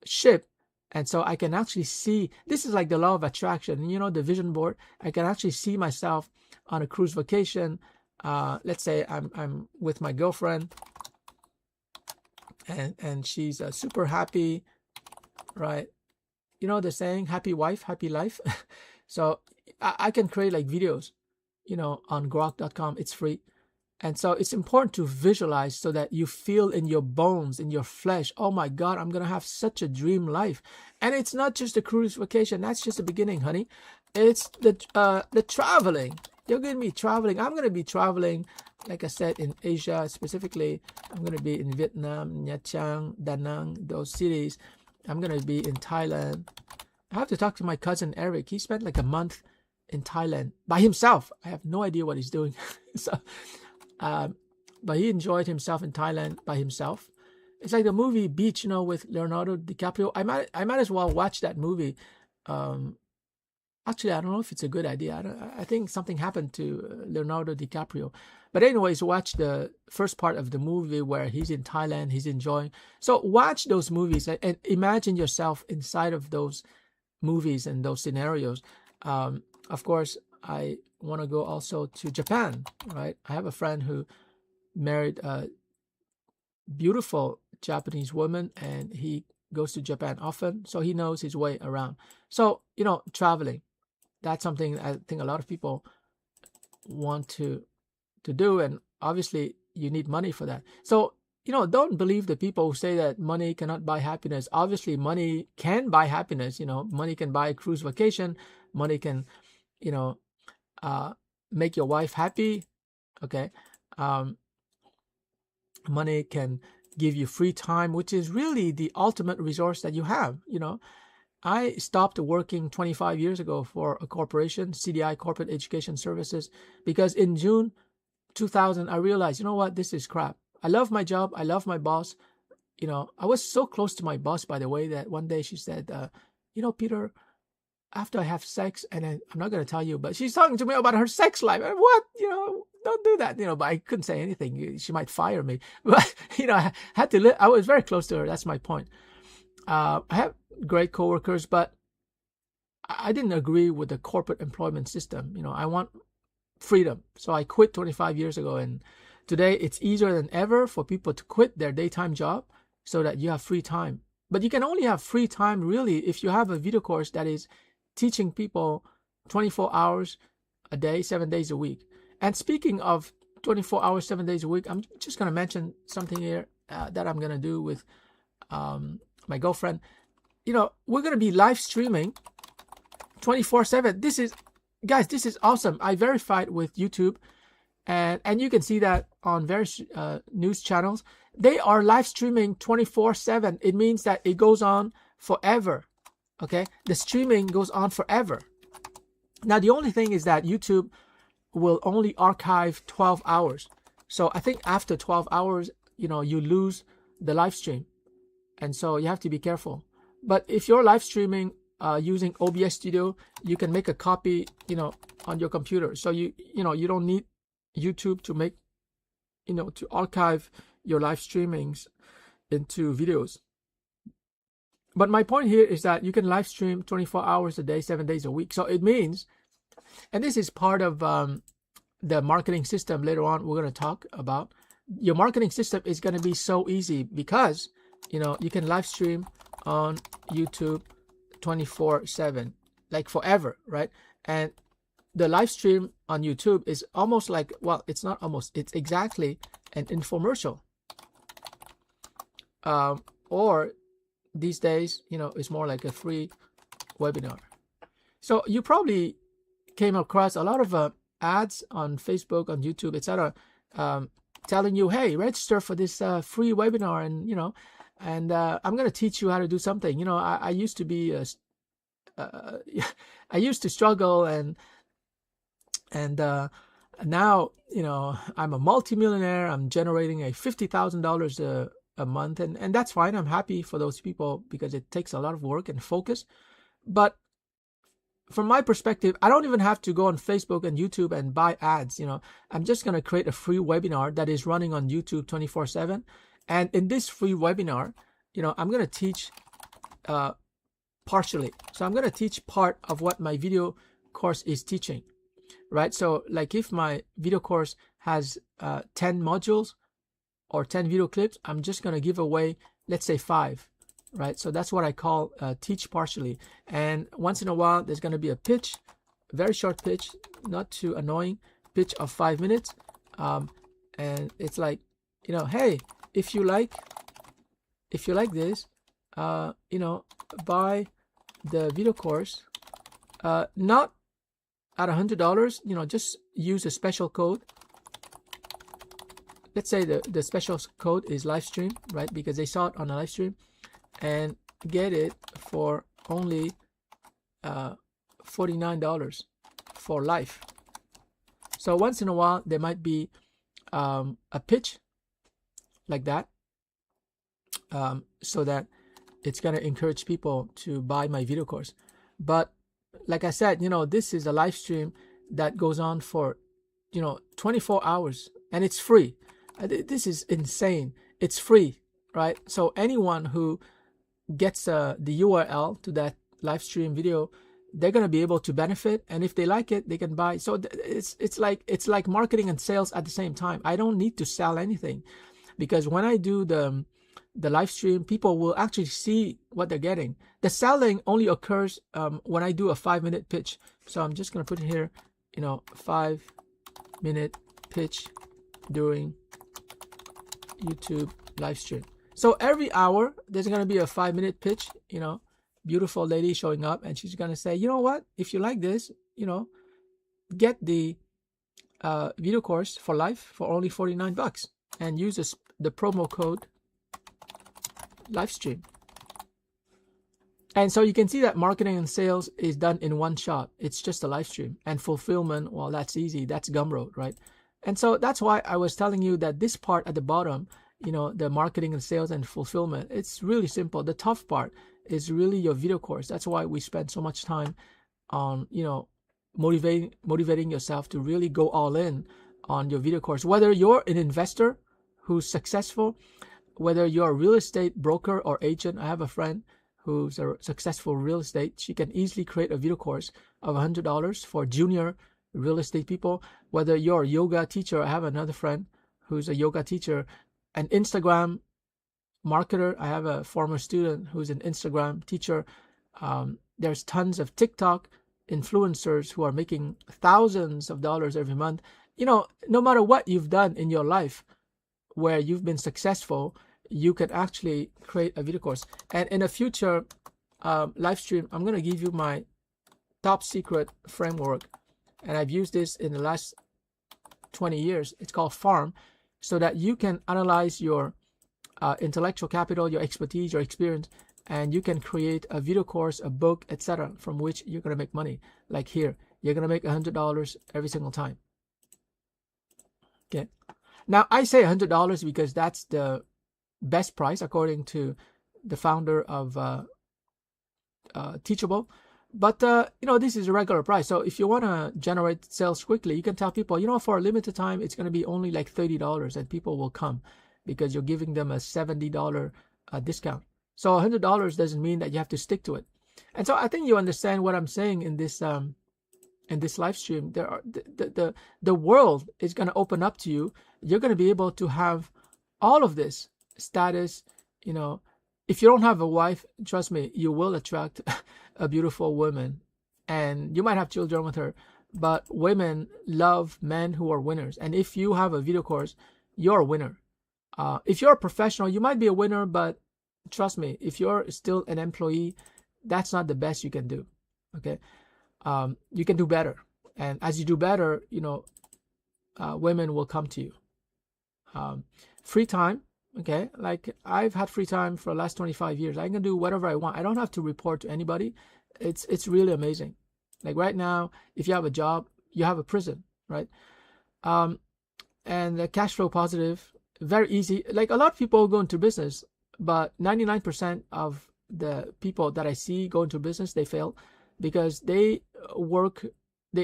Speaker 1: ship. And so I can actually see, this is like the law of attraction, you know, the vision board. I can actually see myself on a cruise vacation. Let's say I'm with my girlfriend, and she's super happy, right? You know the saying, happy wife, happy life. So I can create like videos, you know, on grok.com. It's free. And so it's important to visualize so that you feel in your bones, in your flesh, oh my God, I'm going to have such a dream life. And it's not just a cruise vacation. That's just the beginning, honey. It's the traveling. You're going to be traveling. I'm going to be traveling, like I said, in Asia specifically. I'm going to be in Vietnam, Nha Trang, Da Nang, those cities. I'm going to be in Thailand. I have to talk to my cousin Eric. He spent like a month in Thailand by himself. I have no idea what he's doing. So, but he enjoyed himself in Thailand by himself. It's like the movie Beach, you know, with Leonardo DiCaprio. I might as well watch that movie. Actually, I don't know if it's a good idea. I think something happened to Leonardo DiCaprio. But anyways, watch the first part of the movie where he's in Thailand, he's enjoying. So watch those movies and imagine yourself inside of those movies and those scenarios. Of course, I want to go also to Japan, right? I have a friend who married a beautiful Japanese woman, and he goes to Japan often, so he knows his way around. So, you know, traveling, that's something I think a lot of people want to do, and obviously you need money for that. So, you know, don't believe the people who say that money cannot buy happiness. Obviously, money can buy happiness. You know, money can buy a cruise vacation. Money can, you know, make your wife happy. Okay. Money can give you free time, which is really the ultimate resource that you have. You know, I stopped working 25 years ago for a corporation, CDI, Corporate Education Services, because in June 2000, I realized, you know what, this is crap. I love my job. I love my boss. You know, I was so close to my boss, by the way, that one day she said, you know, Peter, after I have sex, and I'm not going to tell you, but she's talking to me about her sex life. And what? You know, don't do that. You know, but I couldn't say anything. She might fire me. But, you know, I had to I was very close to her. That's my point. I have great coworkers, but I didn't agree with the corporate employment system. You know, I want freedom. So I quit 25 years ago. And today it's easier than ever for people to quit their daytime job so that you have free time. But you can only have free time really if you have a video course that is teaching people 24 hours a day, 7 days a week. And speaking of 24 hours, 7 days a week, I'm just going to mention something here that I'm going to do with my girlfriend. You know, we're going to be live streaming 24/7. This is, guys, this is awesome. I verified with YouTube, and you can see that on various news channels. They are live streaming 24/7. It means that it goes on forever. Okay, the streaming goes on forever. Now, the only thing is that YouTube will only archive 12 hours. So I think after 12 hours, you know, you lose the live stream. And so you have to be careful. But if you're live streaming using OBS Studio, you can make a copy, you know, on your computer. So you know, you don't need YouTube to make, you know, to archive your live streamings into videos. But my point here is that you can live stream 24 hours a day, 7 days a week. So it means, and this is part of the marketing system later on we're going to talk about. Your marketing system is going to be so easy because, you know, you can live stream on YouTube 24/7, like forever, right? And the live stream on YouTube is almost like, well, it's not almost, it's exactly an infomercial. Or these days, you know, it's more like a free webinar. So you probably came across a lot of ads on Facebook, on YouTube, etc., telling you, hey, register for this free webinar, and, you know, and I'm going to teach you how to do something. You know, I used to be, I used to struggle and Now, I'm a multimillionaire. I'm generating a $50,000 a month, and that's fine. I'm happy for those people because it takes a lot of work and focus. But from my perspective, I don't even have to go on Facebook and YouTube and buy ads. I'm just going to create a free webinar that is running on YouTube 24/7. And in this free webinar, I'm going to teach partially. So I'm going to teach part of what my video course is teaching, right? So like if my video course has 10 modules or 10 video clips, I'm just going to give away, let's say 5. Right, so that's what I call teach partially. And once in a while, there's going to be a pitch, very short pitch, not too annoying, pitch of 5 minutes. And it's like, hey, if you like this, buy the video course, not at $100. Just use a special code. Let's say the special code is live stream, right? Because they saw it on a live stream. And get it for only $49 for life. So once in a while there might be a pitch like that, so that it's going to encourage people to buy my video course. But like I said, this is a live stream that goes on for 24 hours, and it's free. This is insane. It's free, right? So anyone who gets the URL to that live stream video, they're going to be able to benefit, and if they like it, they can buy. So it's like marketing and sales at the same time. I don't need to sell anything, because when I do the live stream, people will actually see what they're getting. The selling only occurs when I do a 5-minute pitch. So I'm just going to put it here, 5-minute pitch during YouTube live stream. So every hour, there's going to be a 5-minute pitch, beautiful lady showing up, and she's going to say, you know what, if you like this, get the video course for life for only $49 and use the promo code livestream. And so you can see that marketing and sales is done in one shot. It's just a live stream. And fulfillment, well, that's easy. That's Gumroad, right? And so that's why I was telling you that this part at the bottom, the marketing and sales and fulfillment, it's really simple. The tough part is really your video course. That's why we spend so much time on, motivating yourself to really go all in on your video course. Whether you're an investor who's successful, whether you're a real estate broker or agent. I have a friend who's a successful real estate. She can easily create a video course of $100 for junior real estate people. Whether you're a yoga teacher, I have another friend who's a yoga teacher. An Instagram marketer, I have a former student who's an Instagram teacher. There's tons of TikTok influencers who are making thousands of dollars every month. No matter what you've done in your life where you've been successful, you can actually create a video course. And in a future live stream, I'm going to give you my top secret framework. And I've used this in the last 20 years. It's called FARM, so that you can analyze your intellectual capital, your expertise, your experience, and you can create a video course, a book, etc., from which you're going to make money. Like here, you're going to make $100 every single time. Okay. Now, I say $100 because that's the best price according to the founder of Teachable. But, this is a regular price. So if you want to generate sales quickly, you can tell people, for a limited time, it's going to be only like $30 and people will come because you're giving them a $70 discount. So $100 doesn't mean that you have to stick to it. And so I think you understand what I'm saying in this live stream. There are the world is going to open up to you. You're going to be able to have all of this status. If you don't have a wife, trust me, you will attract a beautiful woman, and you might have children with her. But women love men who are winners. And if you have a video course, you're a winner. If you're a professional, you might be a winner, but trust me, if you're still an employee, that's not the best you can do. Okay. You can do better. And as you do better, women will come to you. Free time. Okay. Like I've had free time for the last 25 years. I can do whatever I want. I don't have to report to anybody. It's really amazing. Like right now, if you have a job, you have a prison, right? and cash flow positive, very easy. Like a lot of people go into business, but 99% of the people that I see go into business, they fail because they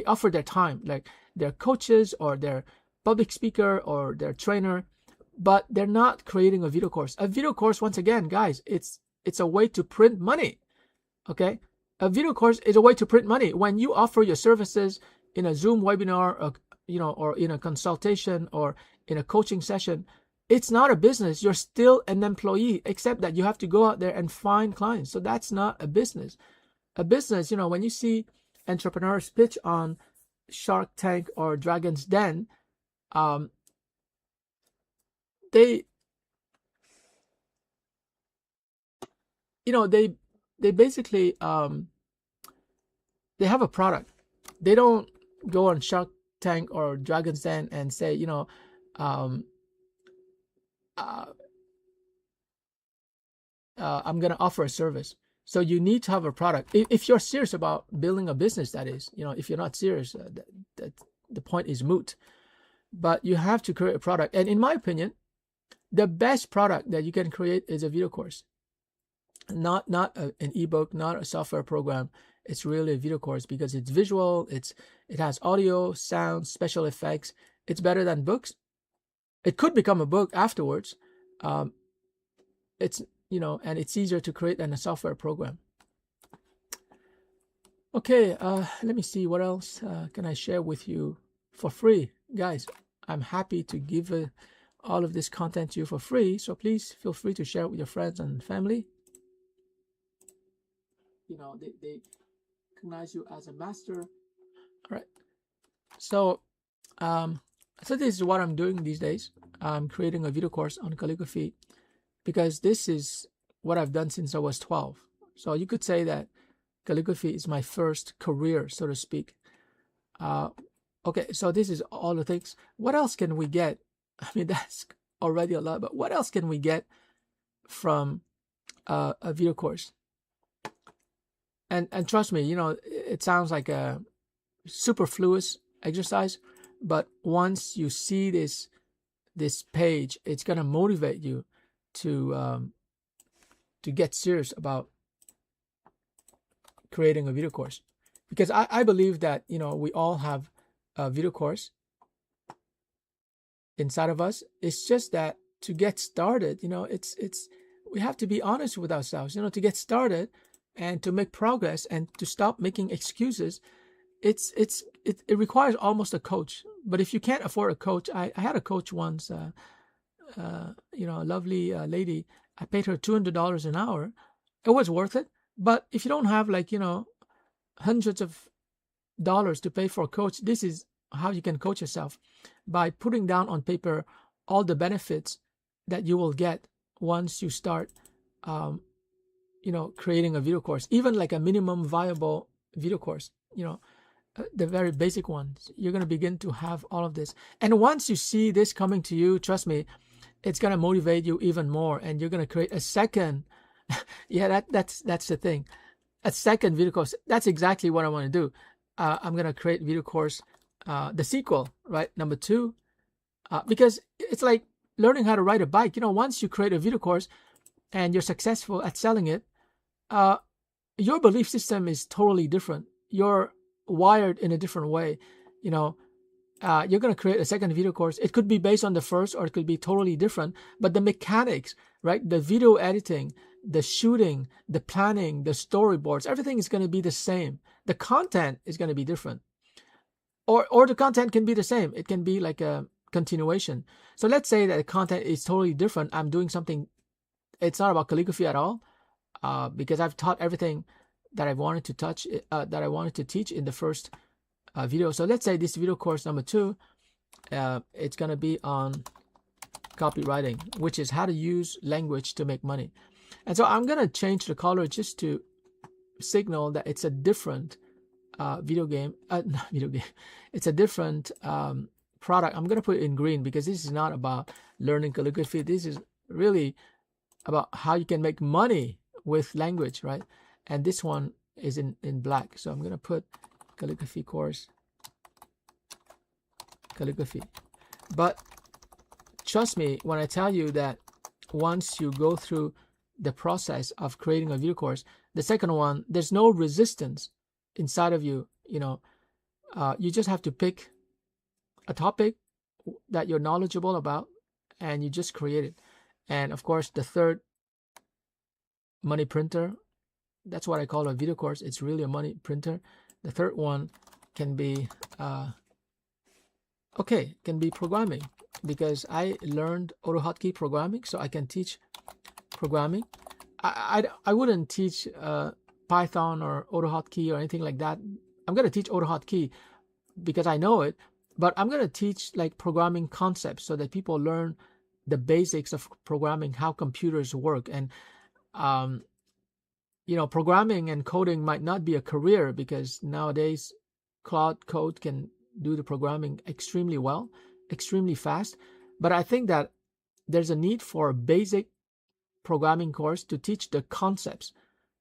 Speaker 1: offer their time, like they're coaches or they're public speaker or they're trainer, but they're not creating a video course. A video course, once again, guys, it's a way to print money. Okay, a video course is a way to print money. When you offer your services in a Zoom webinar, or in a consultation or in a coaching session, it's not a business. You're still an employee, except that you have to go out there and find clients. So that's not a business. A business, when you see entrepreneurs pitch on Shark Tank or Dragon's Den, they basically they have a product. They don't go on Shark Tank or Dragon's Den and say, I'm gonna offer a service. So you need to have a product. If you're serious about building a business, that is, if you're not serious, the point is moot. But you have to create a product. And in my opinion, the best product that you can create is a video course. Not an ebook, not a software program. It's really a video course because it's visual. It has audio, sound, special effects. It's better than books. It could become a book afterwards. It's and it's easier to create than a software program. Okay, let me see what else can I share with you for free, guys. I'm happy to give all of this content to you for free. So please feel free to share it with your friends and family. They recognize you as a master. All right. So this is what I'm doing these days. I'm creating a video course on calligraphy because this is what I've done since I was 12. So you could say that calligraphy is my first career, so to speak. Okay, so this is all the things. What else can we get? I mean, that's already a lot, but what else can we get from a video course? And trust me, it sounds like a superfluous exercise, but once you see this page, it's gonna motivate you to get serious about creating a video course. Because I believe that we all have a video course inside of us. It's just that to get started, it's we have to be honest with ourselves. To get started and to make progress and to stop making excuses, it requires almost a coach. But if you can't afford a coach, I had a coach once, a lovely lady. I paid her $200 an hour. It was worth it. But if you don't have hundreds of dollars to pay for a coach, this is how you can coach yourself, by putting down on paper all the benefits that you will get once you start creating a video course, even like a minimum viable video course, the very basic ones. You're going to begin to have all of this. And once you see this coming to you, trust me, it's going to motivate you even more. And you're going to create a second. Yeah, that's the thing. A second video course. That's exactly what I want to do. I'm going to create video course, the sequel, right? Number 2, because it's like learning how to ride a bike. Once you create a video course and you're successful at selling it, your belief system is totally different. You're wired in a different way. You're going to create a second video course. It could be based on the first, or it could be totally different. But the mechanics, right? The video editing, the shooting, the planning, the storyboards, everything is going to be the same. The content is going to be different. Or the content can be the same. It can be like a continuation. So let's say that the content is totally different. I'm doing something. It's not about calligraphy at all. Because I've taught everything that I wanted to teach in the first video. So let's say this video course number 2, it's going to be on copywriting, which is how to use language to make money. And so I'm going to change the color just to signal that it's a different video game. It's a different product. I'm going to put it in green because this is not about learning calligraphy. This is really about how you can make money with language, right? And this one is in black. So I'm going to put calligraphy course calligraphy. But trust me when I tell you that once you go through the process of creating a video course, the second one, there's no resistance inside of you. You just have to pick a topic that you're knowledgeable about, and you just create it. And of course, the third, money printer, that's what I call a video course. It's really a money printer. The third one can be can be programming, because I learned AutoHotkey programming, so I can teach programming. I wouldn't teach Python or AutoHotkey or anything like that. I'm going to teach AutoHotkey because I know it, but I'm going to teach like programming concepts so that people learn the basics of programming, how computers work. And programming and coding might not be a career, because nowadays Cloud Code can do the programming extremely well, extremely fast. But I think that there's a need for a basic programming course to teach the concepts,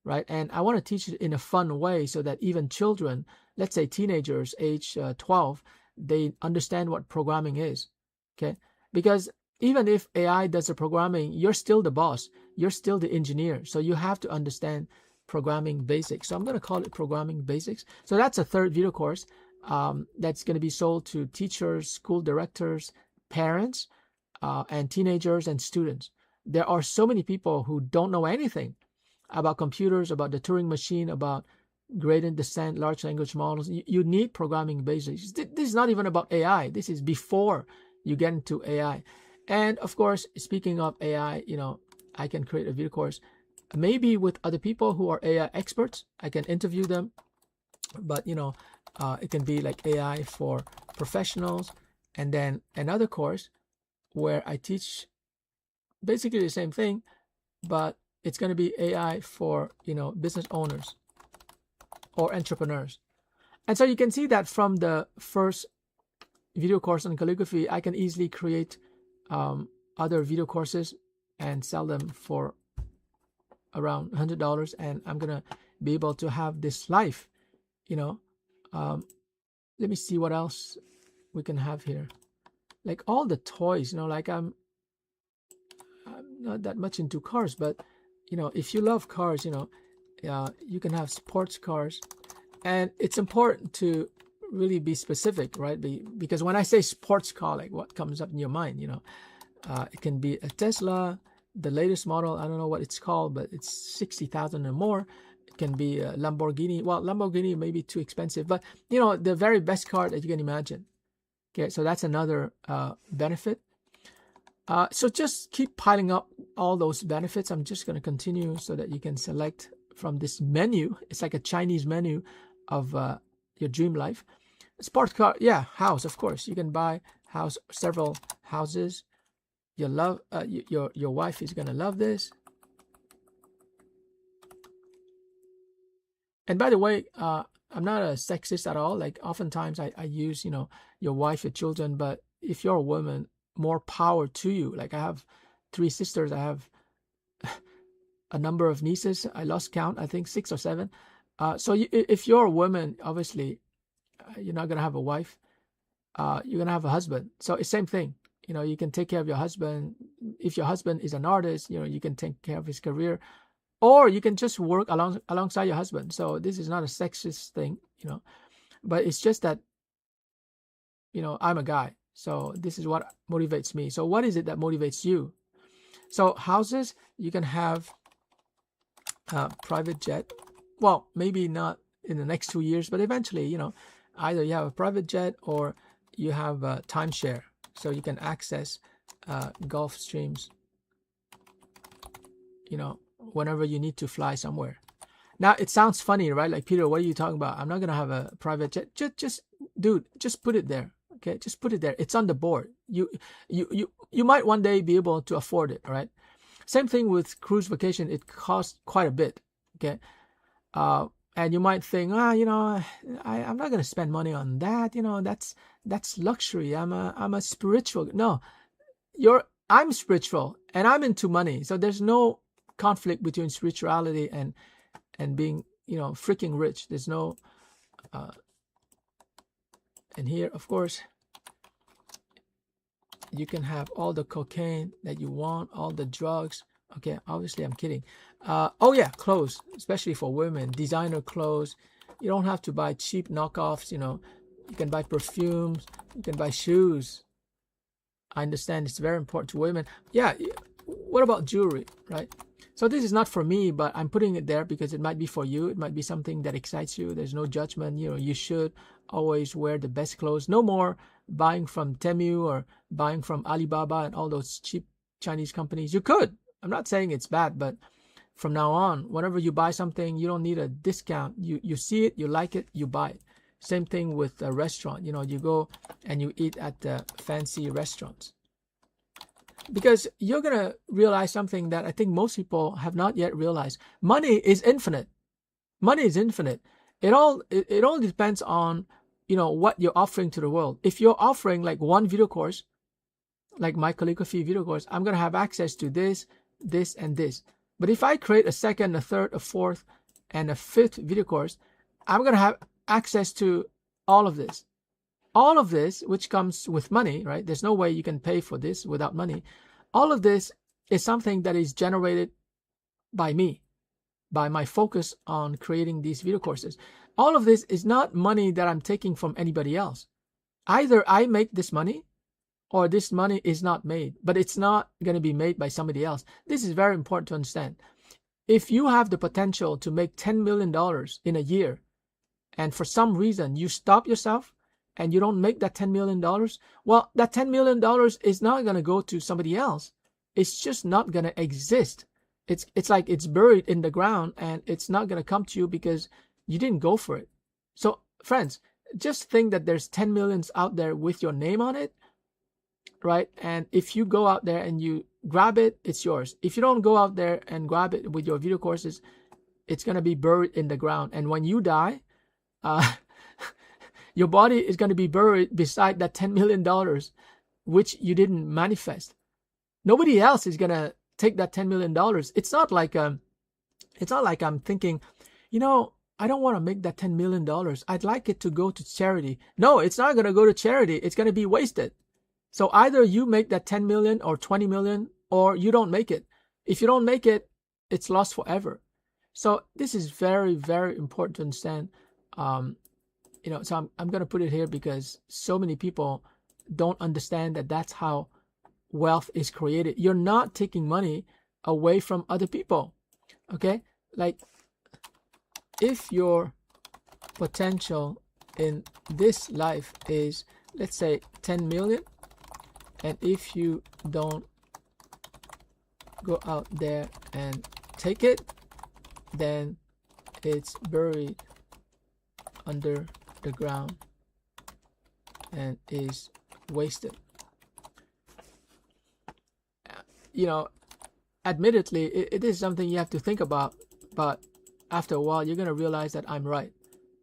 Speaker 1: right? And I want to teach it in a fun way so that even children, let's say teenagers age 12, they understand what programming is, okay? Because even if AI does the programming, you're still the boss, you're still the engineer, so you have to understand programming basics. So I'm going to call it programming basics. So that's a third video course that's going to be sold to teachers, school directors, parents, and teenagers and students. There are so many people who don't know anything about computers, about the Turing machine, about gradient descent, large language models. You need programming basics. This is not even about AI. This is before you get into AI. And of course, speaking of AI, I can create a video course, maybe with other people who are AI experts. I can interview them, but it can be like AI for professionals. And then another course where I teach basically the same thing, but it's going to be AI for business owners or entrepreneurs. And so you can see that from the first video course on calligraphy, I can easily create other video courses and sell them for around $100, and I'm gonna be able to have this life. Let me see what else we can have here. Like all the toys, like I'm not that much into cars, but if you love cars, you can have sports cars. And it's important to really be specific, right? Because when I say sports car, like what comes up in your mind? It can be a Tesla, the latest model. I don't know what it's called, but it's 60,000 or more. It can be a Lamborghini. Well, Lamborghini may be too expensive, but the very best car that you can imagine. Okay, so that's another benefit. So just keep piling up all those benefits. I'm just going to continue so that you can select from this menu. It's like a Chinese menu of your dream life. Sports car, yeah, house, of course. You can buy house, several houses. Your wife is going to love this. And by the way, I'm not a sexist at all. Like oftentimes I use, your wife, your children, but if you're a woman, more power to you. Like I have 3 sisters. I have a number of nieces. I lost count, I think 6 or 7. So if you're a woman, obviously, you're not going to have a wife. You're going to have a husband. So it's same thing. You can take care of your husband. If your husband is an artist, you can take care of his career. Or you can just work alongside your husband. So this is not a sexist thing, but it's just that, I'm a guy. So this is what motivates me. So what is it that motivates you? So houses, you can have a private jet. Well, maybe not in the next 2 years, but eventually, either you have a private jet or you have a timeshare. So you can access Gulf streams, whenever you need to fly somewhere. Now, it sounds funny, right? Like, Peter, what are you talking about? I'm not going to have a private jet. Dude, just put it there. Okay, just put it there. It's on the board. You might one day be able to afford it, right? Same thing with cruise vacation. It costs quite a bit, okay? And you might think, I'm not going to spend money on that. That's luxury. I'm a spiritual. No, I'm spiritual and I'm into money. So there's no conflict between spirituality and being, freaking rich. There's no, and here, of course, You can have all the cocaine that you want, all the drugs. Okay, obviously I'm kidding. Oh yeah, clothes, especially for women, designer clothes. You don't have to buy cheap knockoffs, you know. You can buy perfumes, you can buy shoes. I understand it's very important to women. Yeah, what about jewelry, right? So this is not for me, but I'm putting it there because it might be for you. It might be something that excites you. There's no judgment. You know, you should always wear the best clothes. No more buying from Temu or buying from Alibaba and all those cheap Chinese companies. You could. I'm not saying it's bad, but from now on, whenever you buy something, you don't need a discount. You see it, you like it, you buy it. Same thing with a restaurant. You know, you go and you eat at the fancy restaurants. Because you're going to realize something that I think most people have not yet realized. Money is infinite. Money is infinite. It all depends on, you know, what you're offering to the world. If you're offering like one video course, like my calligraphy video course, I'm going to have access to this, this, and this. But if I create a second, a third, a fourth, and a fifth video course, I'm going to have access to all of this. All of this, which comes with money, right? There's no way you can pay for this without money. All of this is something that is generated by me, by my focus on creating these video courses. All of this is not money that I'm taking from anybody else. Either I make this money or this money is not made, but it's not going to be made by somebody else. This is very important to understand. If you have the potential to make $10 million in a year, and for some reason you stop yourself and you don't make that $10 million, well, that $10 million is not going to go to somebody else. It's just not going to exist. It's like it's buried in the ground and it's not going to come to you because you didn't go for it. So friends, just think that there's 10 millions out there with your name on it, right? And if you go out there and you grab it, it's yours. If you don't go out there and grab it with your video courses, it's going to be buried in the ground. And when you die, your body is going to be buried beside that $10 million, which you didn't manifest. Nobody else is going to take that $10 million. It's not like I'm thinking, you know, I don't want to make that $10 million. I'd like it to go to charity. No, it's not going to go to charity. It's going to be wasted. So either you make that 10 million or 20 million, or you don't make it. If you don't make it, it's lost forever. So this is very, very important to understand. You know, so I'm going to put it here because so many people don't understand that that's how wealth is created. You're not taking money away from other people. Okay? Like, if your potential in this life is, let's say, 10 million, and if you don't go out there and take it, then it's buried under the ground and is wasted. You know, admittedly, it is something you have to think about, but after a while, you're going to realize that I'm right.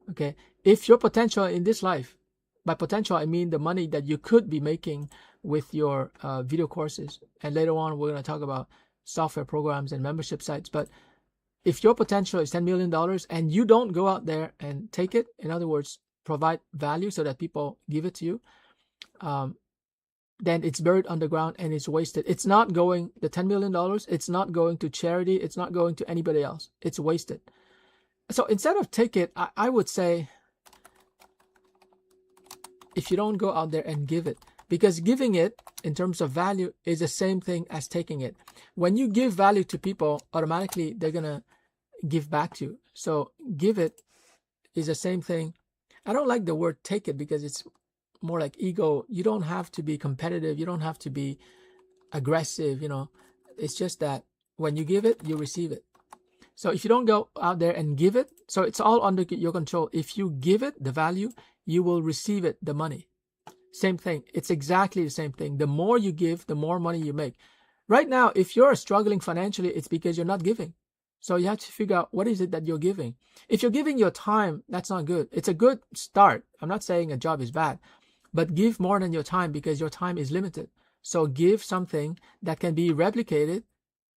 Speaker 1: Okay? If your potential in this life, by potential, I mean the money that you could be making with your video courses, and later on, we're going to talk about software programs and membership sites, but if your potential is $10 million and you don't go out there and take it, in other words, provide value so that people give it to you, then it's buried underground and it's wasted. It's not going, the $10 million, it's not going to charity. It's not going to anybody else. It's wasted. So instead of take it, I would say, if you don't go out there and give it, because giving it in terms of value is the same thing as taking it. When you give value to people, automatically they're going to give back to you. So give it is the same thing. I don't like the word take it because it's more like ego. You don't have to be competitive. You don't have to be aggressive. You know, it's just that when you give it, you receive it. So if you don't go out there and give it, so it's all under your control. If you give it the value, you will receive it, the money. Same thing. It's exactly the same thing. The more you give, the more money you make. Right now, if you're struggling financially, it's because you're not giving. So you have to figure out what is it that you're giving. If you're giving your time, that's not good. It's a good start. I'm not saying a job is bad, but give more than your time because your time is limited. So give something that can be replicated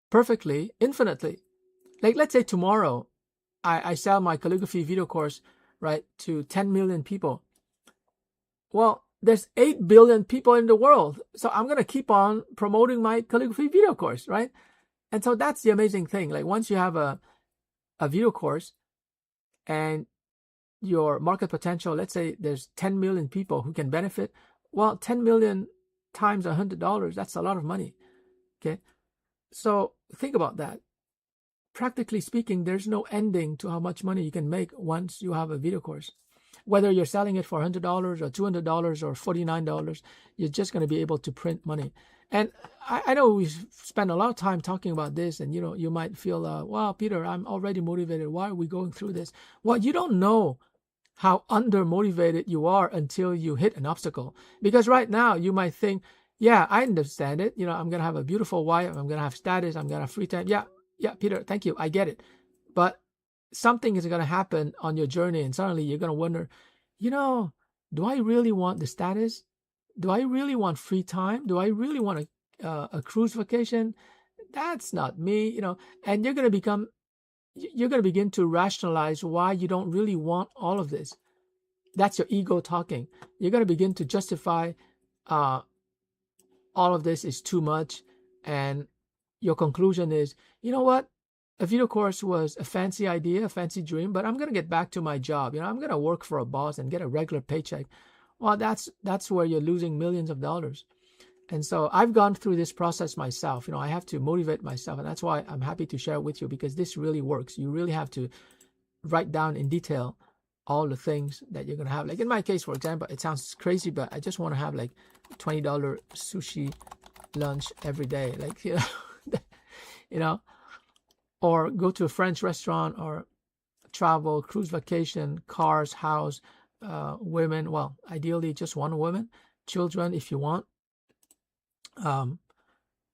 Speaker 1: perfectly, infinitely. Like, let's say tomorrow, I sell my calligraphy video course, right, to 10 million people. Well, there's 8 billion people in the world. So I'm going to keep on promoting my calligraphy video course, right? And so that's the amazing thing. Like once you have a video course and your market potential, let's say there's 10 million people who can benefit. Well, 10 million times $100, that's a lot of money. Okay. So think about that. Practically speaking, there's no ending to how much money you can make once you have a video course. Whether you're selling it for $100 or $200 or $49, you're just going to be able to print money. And I know we've spent a lot of time talking about this, and you might feel, wow, Peter, I'm already motivated. Why are we going through this? Well, you don't know how under-motivated you are until you hit an obstacle. Because right now you might think, yeah, I understand it. I'm going to have a beautiful wife. I'm going to have status. I'm going to have free time. Yeah, Peter, thank you. I get it. But something is going to happen on your journey, and suddenly you're going to wonder, do I really want the status? Do I really want free time? Do I really want a cruise vacation? That's not me, and you're going to begin to rationalize why you don't really want all of this. That's your ego talking. You're going to begin to justify all of this is too much, and your conclusion is, you know what? A video course was a fancy idea, a fancy dream, but I'm going to get back to my job. I'm going to work for a boss and get a regular paycheck. Well, that's where you're losing millions of dollars. And so I've gone through this process myself. I have to motivate myself, and that's why I'm happy to share it with you, because this really works. You really have to write down in detail all the things that you're going to have. Like in my case, for example, it sounds crazy, but I just want to have like $20 sushi lunch every day. Like, or go to a French restaurant, or travel, cruise vacation, cars, house, women. Well, ideally just one woman, children if you want.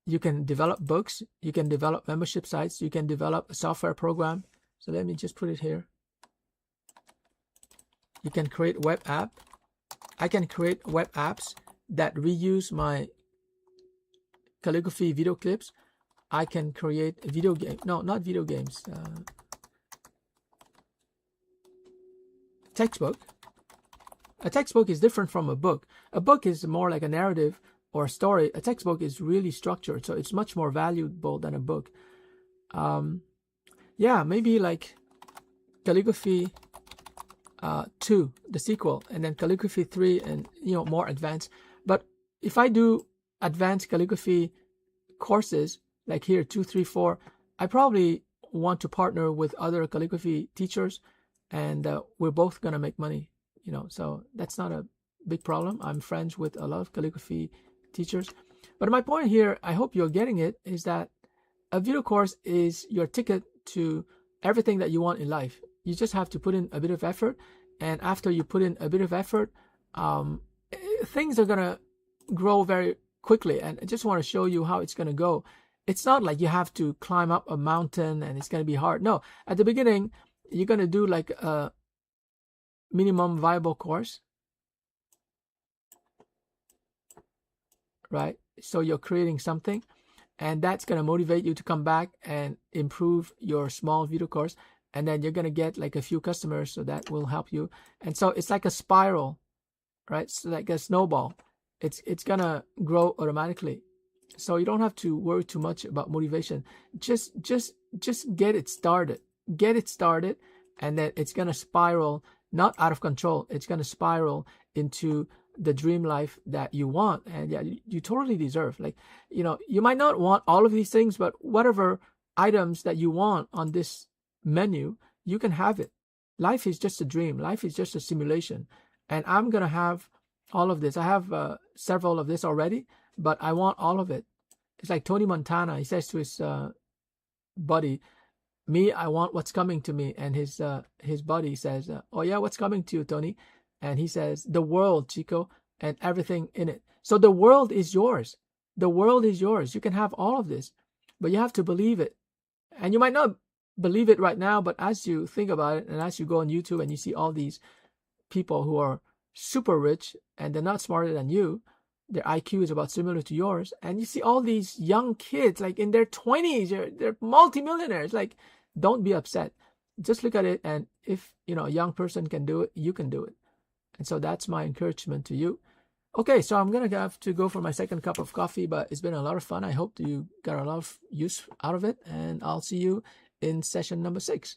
Speaker 1: You can develop books. You can develop membership sites. You can develop a software program. So let me just put it here. You can create web app. I can create web apps that reuse my calligraphy video clips. I can create a video game. No, not video games. Textbook. A textbook is different from a book. A book is more like a narrative or a story. A textbook is really structured, so it's much more valuable than a book. Yeah, maybe like calligraphy 2, the sequel, and then calligraphy 3, and more advanced. But if I do advanced calligraphy courses, like here 2, 3, 4, I probably want to partner with other calligraphy teachers, and we're both gonna make money. So that's not a big problem. I'm friends with a lot of calligraphy teachers. But my point here, I hope you're getting it, is that a video course is your ticket to everything that you want in life. You just have to put in a bit of effort, and after you put in a bit of effort, things are gonna grow very quickly. And I just want to show you how it's gonna go. It's not like you have to climb up a mountain and it's gonna be hard. No, at the beginning, you're gonna do like a minimum viable course, right? So you're creating something, and that's going to motivate you to come back and improve your small video course, and then you're going to get like a few customers, so that will help you. And so it's like a spiral, right? So like a snowball. It's going to grow automatically. So you don't have to worry too much about motivation. Just get it started. Get it started, and then it's going to spiral, not out of control. It's going to spiral into the dream life that you want, and yeah, you totally deserve. Like, you might not want all of these things, but whatever items that you want on this menu, you can have it. Life is just a dream. Life is just a simulation, and I'm gonna have all of this. I have several of this already, but I want all of it. It's like Tony Montana. He says to his buddy, "Me, I want what's coming to me," and his buddy says, "Oh yeah, what's coming to you, Tony?" And he says, "The world, Chico, and everything in it." So the world is yours. The world is yours. You can have all of this, but you have to believe it. And you might not believe it right now, but as you think about it, and as you go on YouTube and you see all these people who are super rich and they're not smarter than you, their IQ is about similar to yours, and you see all these young kids like in their 20s, they're multimillionaires. Like, don't be upset. Just look at it, and if a young person can do it, you can do it. And so that's my encouragement to you. Okay, so I'm gonna have to go for my second cup of coffee, but it's been a lot of fun. I hope you got a lot of use out of it, and I'll see you in session number 6.